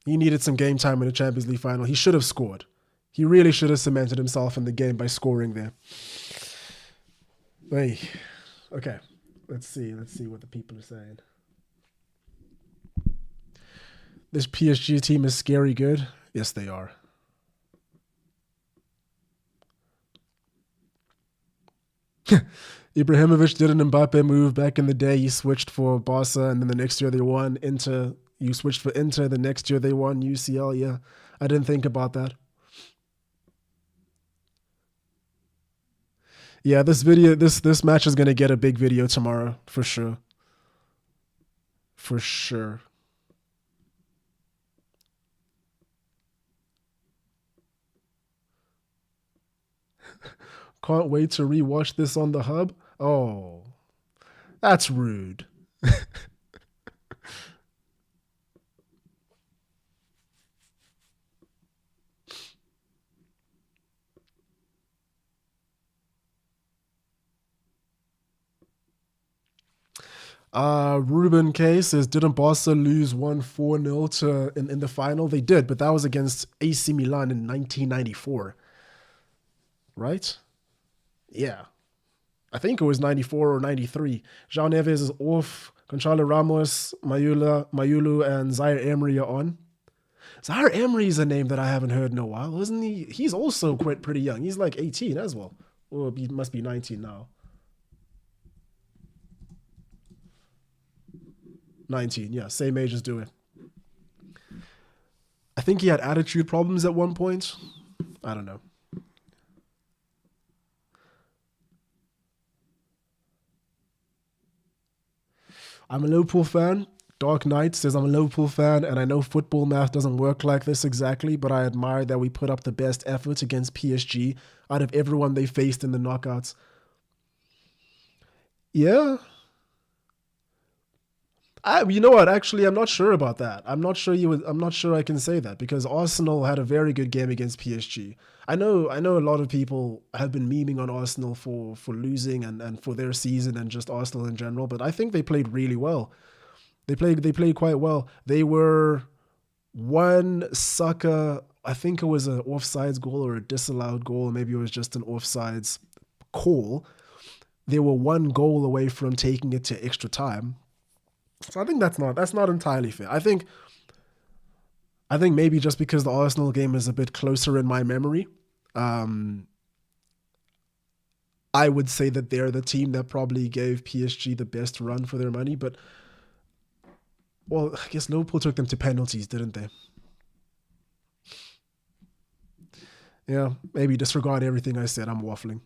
He needed some game time in the Champions League final. He should have scored. He really should have cemented himself in the game by scoring there. Hey, okay. Let's see what the people are saying. This PSG team is scary good. Yes, they are. Ibrahimovic did an Mbappe move back in the day. He switched for Barca, and then the next year they won. You switched for Inter. The next year they won UCL. Yeah, I didn't think about that. Yeah, this match is gonna get a big video tomorrow for sure. For sure. Can't wait to rewatch this on the hub. Oh, that's rude. Ruben K says, didn't Barca lose 1-4-0 in the final? They did, but that was against AC Milan in 1994. Right? Yeah. I think it was 94 or 93. João Neves is off. Gonçalo Ramos, Mayulu, and Zaire Emery are on. Zaire Emery is a name that I haven't heard in a while, isn't he? He's also quite pretty young. He's like 18 as well. Or he must be 19 now. 19, yeah, same age as Doué. I think he had attitude problems at one point. I don't know. I'm a Liverpool fan. Dark Knight says I'm a Liverpool fan, and I know football math doesn't work like this exactly, but I admire that we put up the best effort against PSG out of everyone they faced in the knockouts. Yeah. You know what? Actually, I'm not sure about that. I'm not sure you would. I'm not sure I can say that because Arsenal had a very good game against PSG. I know a lot of people have been memeing on Arsenal for losing and for their season and just Arsenal in general, but I think they played really well. They played quite well. They were one sucker. I think it was an offsides goal or a disallowed goal. Maybe it was just an offsides call. They were one goal away from taking it to extra time. So I think that's not entirely fair. I think maybe just because the Arsenal game is a bit closer in my memory, um, I would say that they're the team that probably gave PSG the best run for their money. But well, I guess Liverpool took them to penalties, didn't they? Yeah, maybe disregard everything I said. I'm waffling.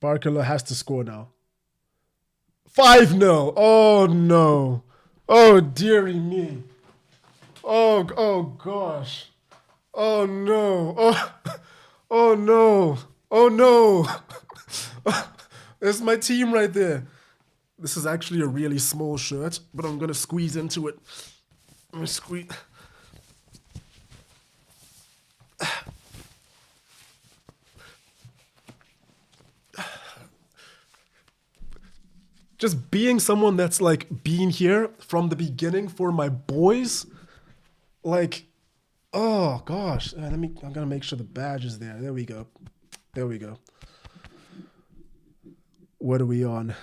Barcola has to score now. 5-0. Oh no. Oh dearie me. Oh gosh. Oh no. Oh oh no. Oh no. There's my team right there. This is actually a really small shirt, but I'm gonna squeeze into it. I'm gonna squeeze. Just being someone that's like been here from the beginning for my boys, like, oh gosh. I'm gonna make sure the badge is there. There we go. There we go. What are we on?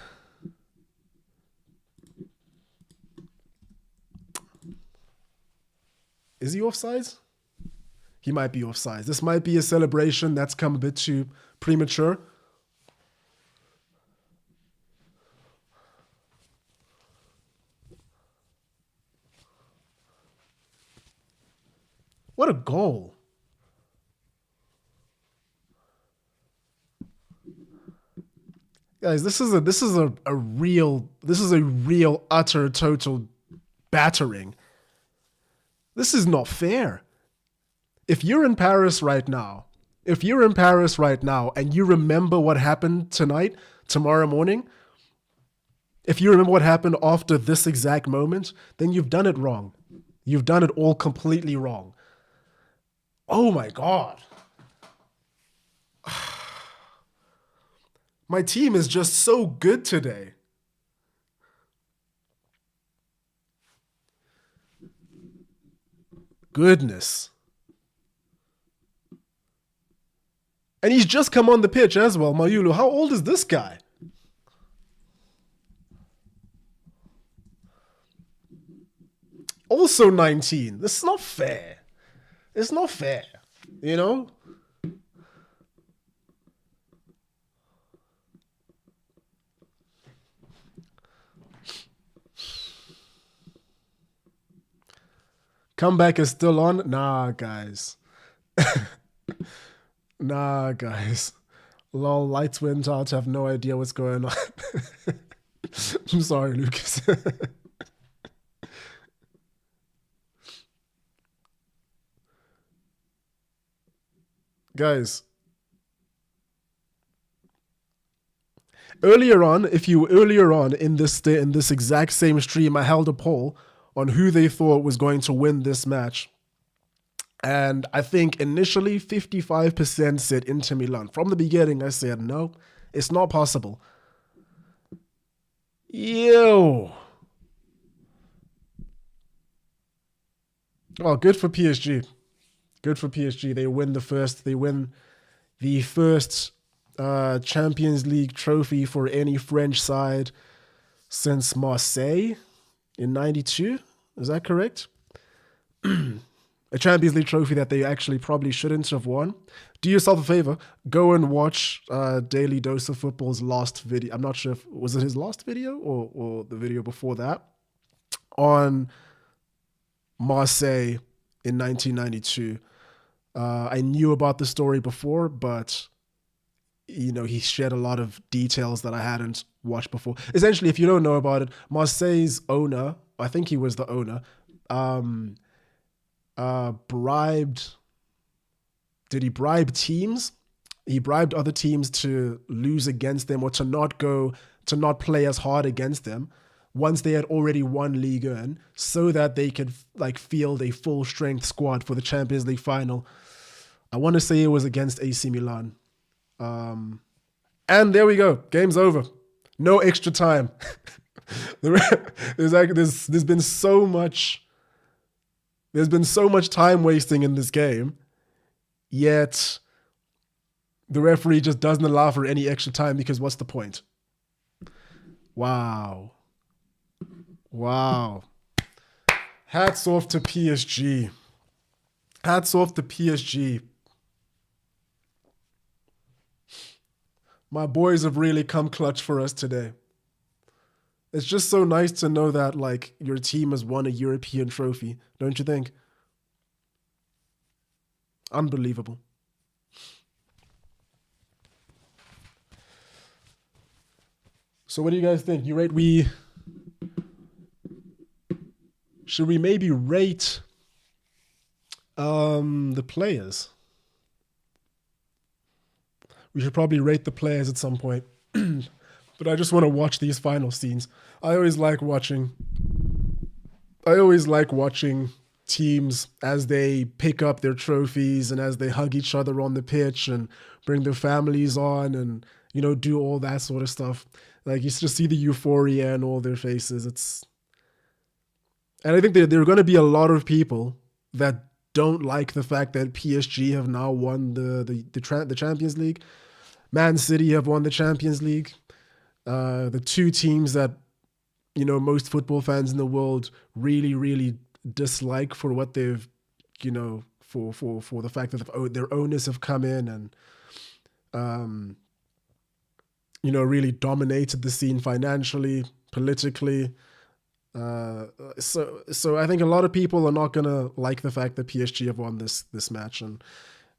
Is he offsides? He might be offsides. This might be a celebration that's come a bit too premature. What a goal. Guys, this is a real utter total battering. This is not fair. If you're in Paris right now, and you remember what happened tonight, tomorrow morning, if you remember what happened after this exact moment, then you've done it wrong. You've done it all completely wrong. Oh my God. My team is just so good today. Goodness. And he's just come on the pitch as well, Mayulu. How old is this guy? Also 19. This is not fair. It's not fair. You know? Comeback is still on? Nah, guys. Nah, guys. Lol, lights went out. Have no idea what's going on. I'm sorry, Lucas. Guys, earlier on in this exact same stream, I held a poll on who they thought was going to win this match. And I think initially 55% said Inter Milan. From the beginning, I said, no, it's not possible. Yo. Oh, good for PSG. Good for PSG. They win the first Champions League trophy for any French side since Marseille in '92. Is that correct? A Champions League trophy that they actually probably shouldn't have won. Do yourself a favor, go and watch Daily Dose of Football's last video. I'm not sure if was it his last video or the video before that on Marseille in 1992. I knew about the story before, but he shared a lot of details that I hadn't watched before. Essentially, if you don't know about it, Marseille's owner, I think he was the owner, did he bribe teams? He bribed other teams to lose against them or to not play as hard against them once they had already won Ligue 1 so that they could field a full strength squad for the Champions League final. I want to say it was against AC Milan. And there we go. Game's over. No extra time. There's been so much time wasting in this game, yet the referee just doesn't allow for any extra time because what's the point? Wow. Hats off to PSG. My boys have really come clutch for us today. It's just so nice to know that your team has won a European trophy, don't you think? Unbelievable. So what do you guys think? Should we maybe rate the players? We should probably rate the players at some point. But I just want to watch these final scenes. I always like watching teams as they pick up their trophies and as they hug each other on the pitch and bring their families on and, do all that sort of stuff. You just see the euphoria in all their faces. And I think there are going to be a lot of people that don't like the fact that PSG have now won the Champions League. Man City have won the Champions League. The two teams that, most football fans in the world really, really dislike for what they've, for the fact that their owners have come in and, really dominated the scene financially, politically. So I think a lot of people are not going to like the fact that PSG have won this match. And,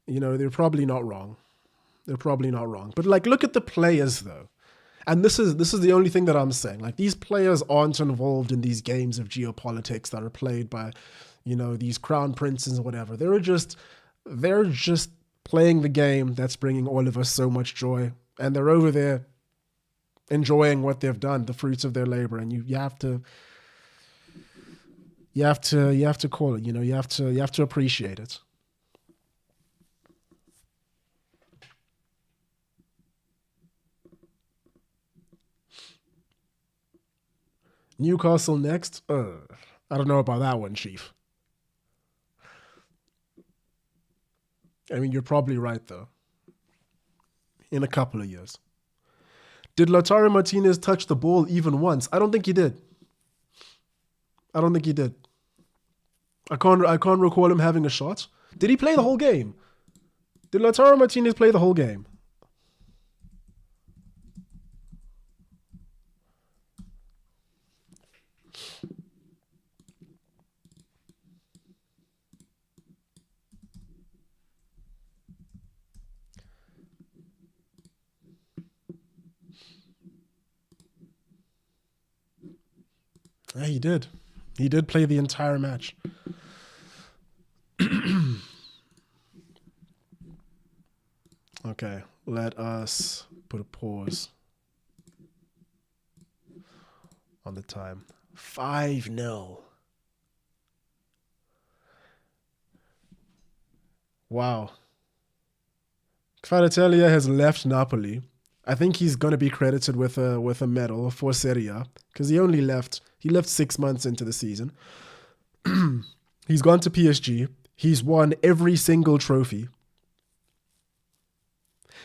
they're probably not wrong. But look at the players though. And this is the only thing that I'm saying. These players aren't involved in these games of geopolitics that are played by, these crown princes or whatever. They're just playing the game that's bringing all of us so much joy. And they're over there enjoying what they've done, the fruits of their labor. And you have to call it, you have to appreciate it. Newcastle next? I don't know about that one, Chief. I mean, you're probably right, though. In a couple of years. Did Lautaro Martinez touch the ball even once? I don't think he did. I can't recall him having a shot. Did he play the whole game? Did Lautaro Martinez play the whole game? Yeah, he did. He did play the entire match. Okay, let us put a pause on the time. 5-0. Wow. Kvaratskhelia has left Napoli. I think he's going to be credited with a medal for Serie A because he left 6 months into the season. He's gone to PSG. He's won every single trophy.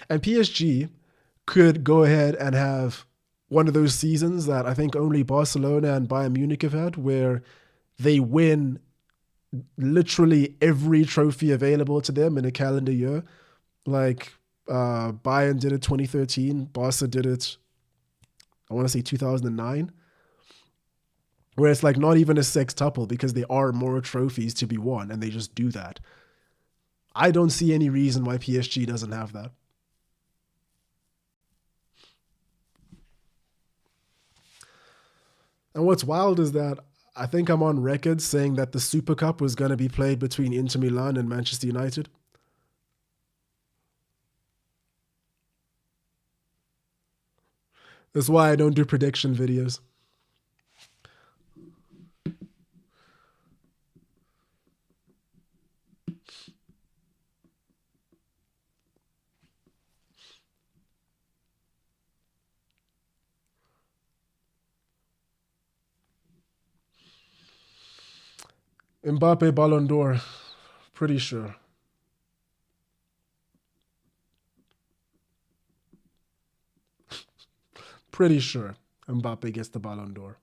And PSG could go ahead and have one of those seasons that I think only Barcelona and Bayern Munich have had, where they win literally every trophy available to them in a calendar year. Like Bayern did it 2013, Barca did it, I want to say 2009, where it's like not even a sextuple because there are more trophies to be won and they just do that. I don't see any reason why PSG doesn't have that. And what's wild is that I think I'm on record saying that the Super Cup was going to be played between Inter Milan and Manchester United. That's why I don't do prediction videos. Mbappe Ballon d'Or, pretty sure. Pretty sure Mbappe gets the Ballon d'Or.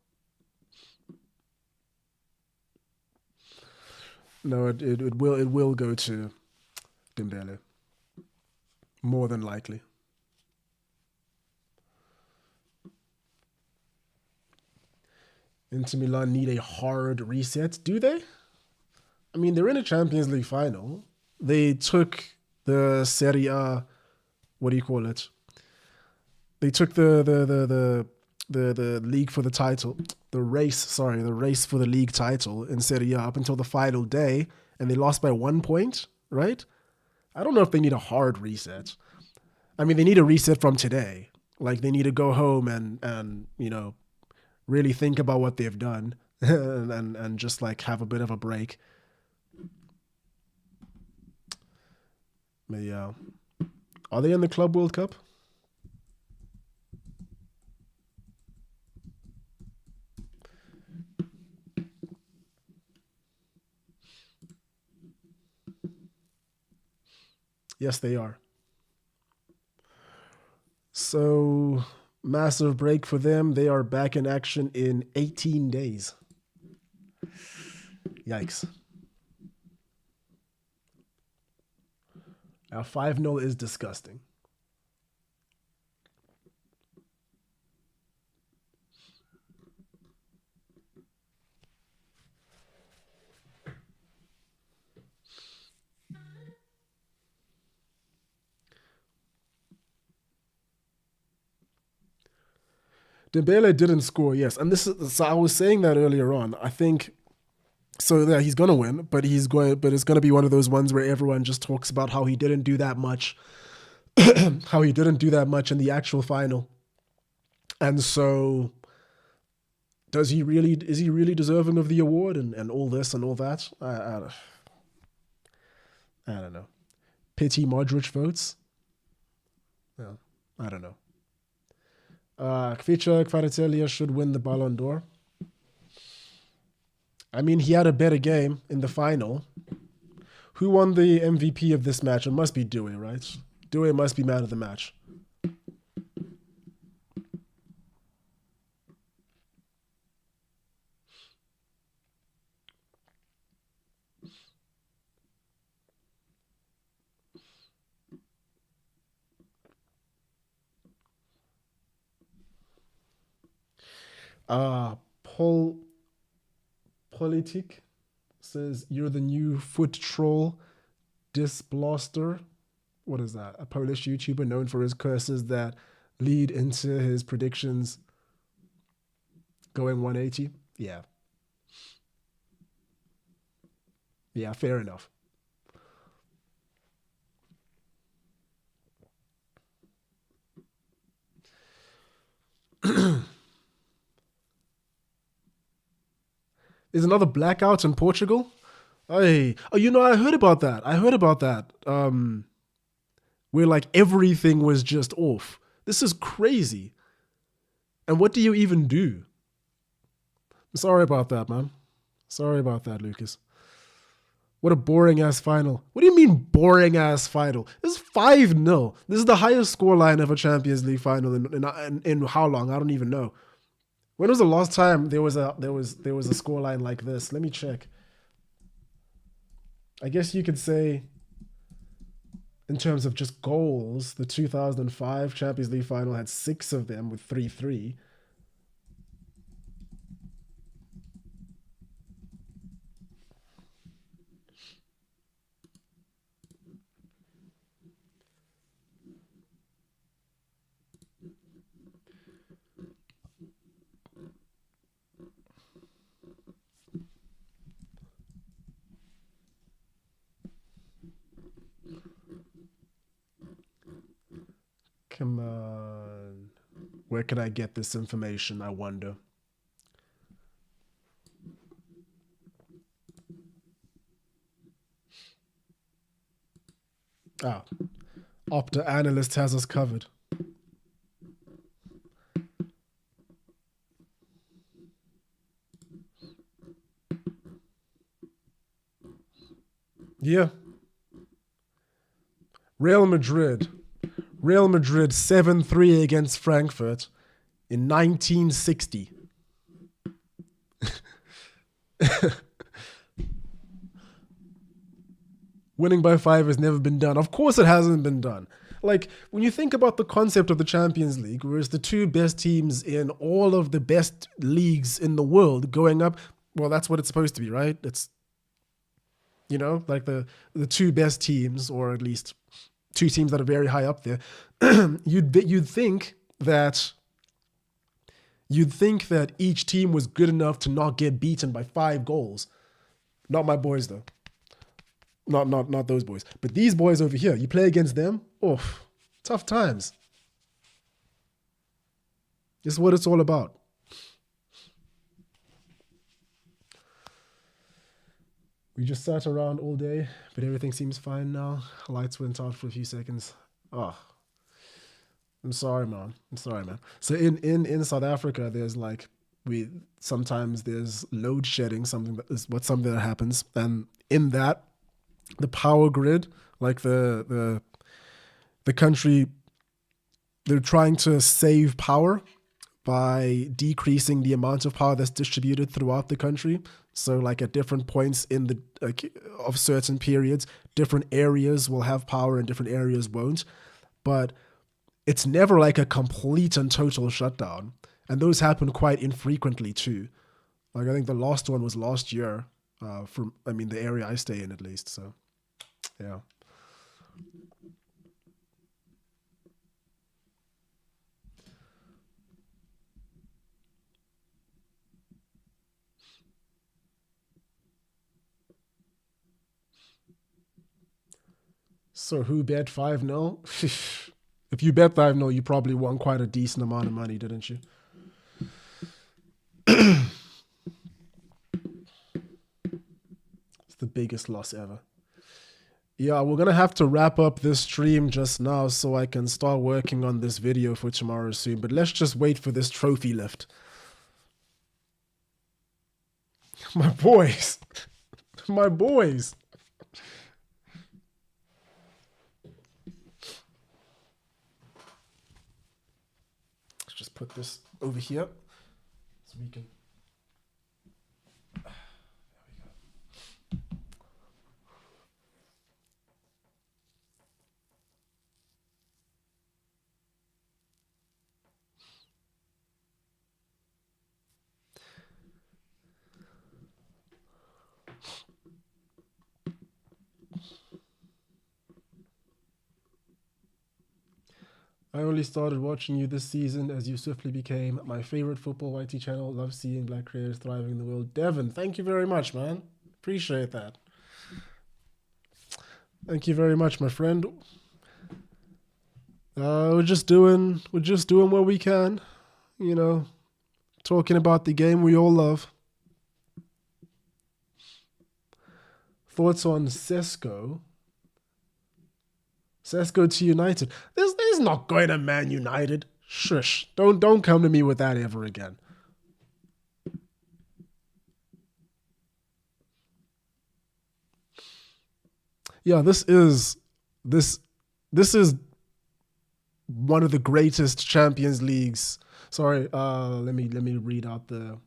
No, it will go to Dembele. More than likely. Inter Milan need a hard reset. Do they? I mean, they're in a Champions League final. They took the Serie A, what do you call it? They took the league for the title, the race for the league title in Serie A up until the final day, and they lost by 1 point, right? I don't know if they need a hard reset. I mean, they need a reset from today. Like they need to go home and really think about what they've done and just like have a bit of a break. But yeah. Are they in the Club World Cup? Yes, they are. So, massive break for them. They are back in action in 18 days. Yikes. Now, 5-0 is disgusting. Dembele didn't score, yes, and this is. So I was saying that earlier on. I think so. Yeah, he's gonna win, but it's gonna be one of those ones where everyone just talks about how he didn't do that much, how he didn't do that much in the actual final, and so does he really? Is he really deserving of the award and all this and all that? I don't know. Pity Modric votes. Yeah, I don't know. Kvicha Kvaratskhelia should win the Ballon d'Or. I mean, he had a better game in the final. Who won the MVP of this match? It must be Dewey, right? Dewey must be man of the match. Paul Politik says, "You're the new foot troll disblaster." What is that? A Polish YouTuber known for his curses that lead into his predictions going 180. Yeah. Yeah, fair enough. There's another blackout in Portugal. Hey, oh, I heard about that. Where like everything was just off. This is crazy. And what do you even do? Sorry about that, man. Sorry about that, Lucas. What a boring ass final. What do you mean boring ass final? This is 5-0. This is the highest scoreline of a Champions League final in how long? I don't even know. When was the last time there was a scoreline like this? Let me check. I guess you could say in terms of just goals, the 2005 Champions League final had 6 of them with 3-3. Come on. Where can I get this information, I wonder? Ah, Opta Analyst has us covered. Yeah. Real Madrid 7-3 against Frankfurt in 1960. Winning by 5 has never been done. Of course it hasn't been done. Like, when you think about the concept of the Champions League, where it's the 2 best teams in all of the best leagues in the world going up, well, that's what it's supposed to be, right? It's, like the 2 best teams, or at least 2 teams that are very high up there. You'd think that each team was good enough to not get beaten by 5 goals. Not my boys, though. Not those boys. But these boys over here, you play against them, tough times. This is what it's all about. We just sat around all day, but everything seems fine now. Lights went out for a few seconds. I'm sorry, man. So in South Africa, there's sometimes there's load shedding, something that happens, and in that, the power grid, like the country, they're trying to save power by decreasing the amount of power that's distributed throughout the country. So like at different points of certain periods, different areas will have power and different areas won't. But it's never like a complete and total shutdown. And those happen quite infrequently too. Like I think the last one was last year, the area I stay in at least. So, yeah. So who bet 5-0? If you bet 5-0, you probably won quite a decent amount of money, didn't you? It's the biggest loss ever. Yeah, we're going to have to wrap up this stream just now so I can start working on this video for tomorrow soon. But let's just wait for this trophy lift. My boys. My boys. Let's just put this over here so we can... I only started watching you this season as you swiftly became my favorite football YT channel. Love seeing black creators thriving in the world. Devin, thank you very much, man. Appreciate that. Thank you very much, my friend. We're just doing what we can, talking about the game we all love. Thoughts on Sesko? Sesko to United. There's not going to Man United. Shush. Don't come to me with that ever again. Yeah, this this is one of the greatest Champions Leagues. Sorry, let me read out the.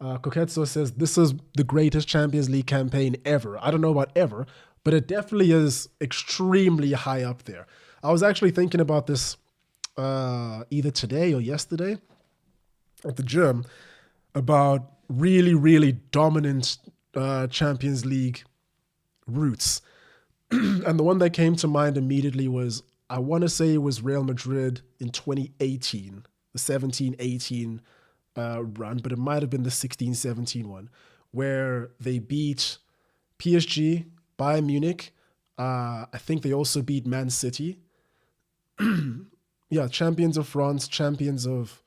Koketsu says this is the greatest Champions League campaign ever. I don't know about ever, but it definitely is extremely high up there. I was actually thinking about this either today or yesterday at the gym about really, really dominant Champions League routes. And the one that came to mind immediately was, I want to say it was Real Madrid in 2018, the 17-18 run, but it might have been the 16-17 one, where they beat PSG, Bayern Munich. I think they also beat Man City. Yeah, champions of France, champions of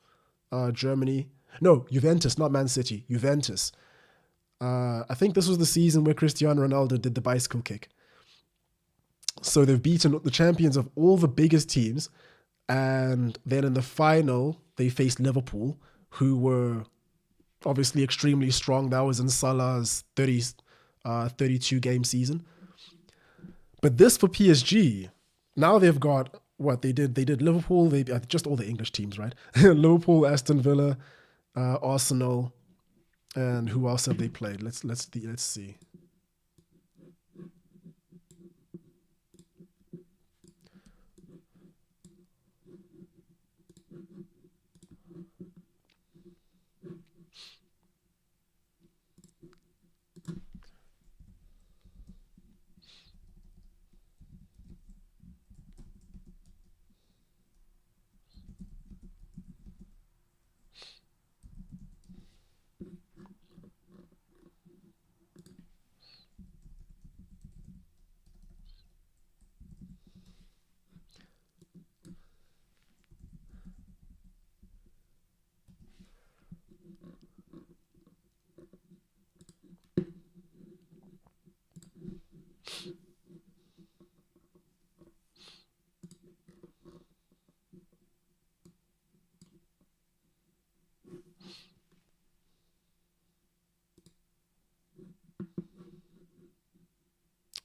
Germany. No, Juventus, not Man City. Juventus. I think this was the season where Cristiano Ronaldo did the bicycle kick. So they've beaten the champions of all the biggest teams. And then in the final, they faced Liverpool, who were obviously extremely strong. That was in Salah's 32 game season. But this for PSG, now they've got what they did. They did Liverpool, they just all the English teams, right? Liverpool, Aston Villa, Arsenal, and who else have they played? Let's see.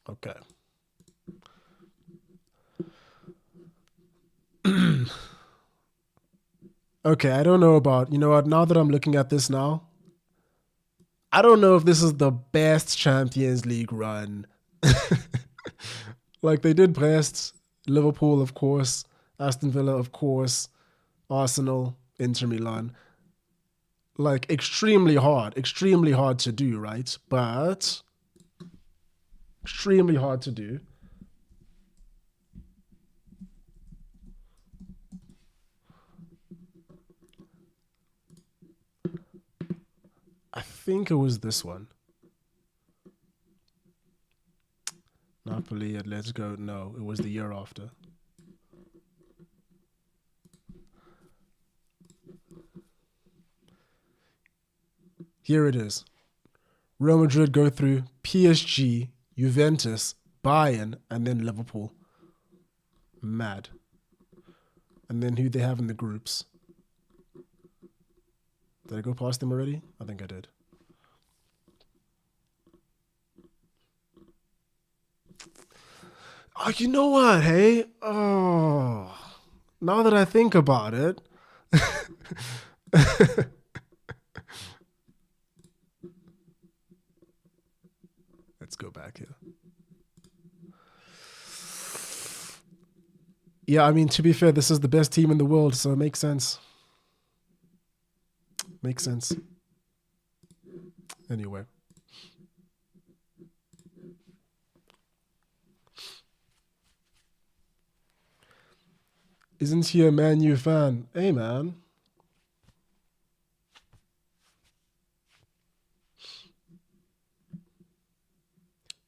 Okay. Okay, I don't know about, you know what, now that I'm looking at this now, I don't know if this is the best Champions League run. Like they did Brest, Liverpool, of course, Aston Villa, of course, Arsenal, Inter Milan. Like extremely hard to do, right? But extremely hard to do. I think it was this one. Napoli at Let's Go. No, it was the year after. Here it is. Real Madrid go through PSG, Juventus, Bayern, and then Liverpool. Mad. And then who they have in the groups? Did I go past them already? I think I did. Oh, you know what? Hey, now that I think about it, let's go back here. Yeah, I mean, to be fair, this is the best team in the world, so it makes sense. Makes sense. Anyway. Isn't he a Man U fan? Hey, man.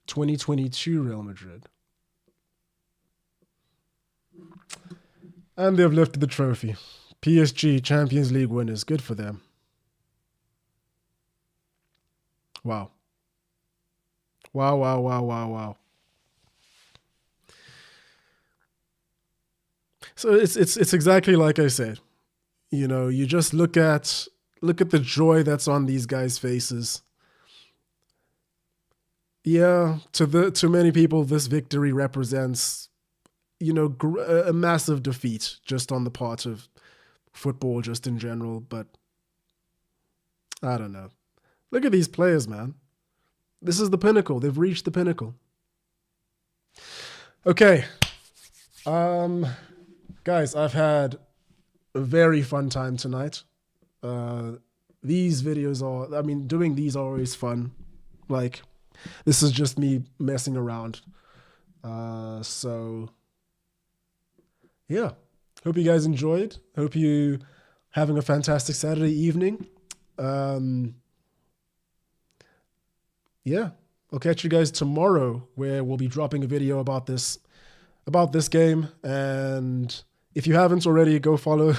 (2022) Real Madrid. And they've lifted the trophy. PSG Champions League winners. Good for them. Wow. Wow, wow, wow, wow, wow. So it's exactly like I said. You know, you just look at the joy that's on these guys' faces. Yeah, to many people, this victory represents, a massive defeat just on the part of football, just in general. But I don't know. Look at these players, man. This is the pinnacle. They've reached the pinnacle. Okay. Guys, I've had a very fun time tonight. These videos doing these are always fun. Like, this is just me messing around. So, yeah. Hope you guys enjoyed. Hope you having a fantastic Saturday evening. Yeah. I'll catch you guys tomorrow, where we'll be dropping a video about this game. And if you haven't already, go follow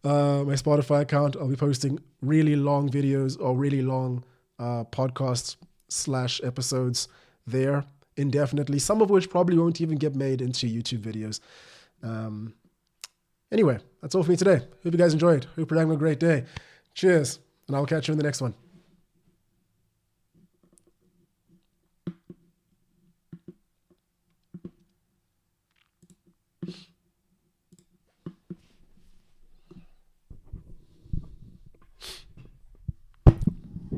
my Spotify account. I'll be posting really long videos or really long podcasts / episodes there indefinitely, some of which probably won't even get made into YouTube videos. Anyway, that's all for me today. Hope you guys enjoyed. Hope you're having a great day. Cheers, and I'll catch you in the next one.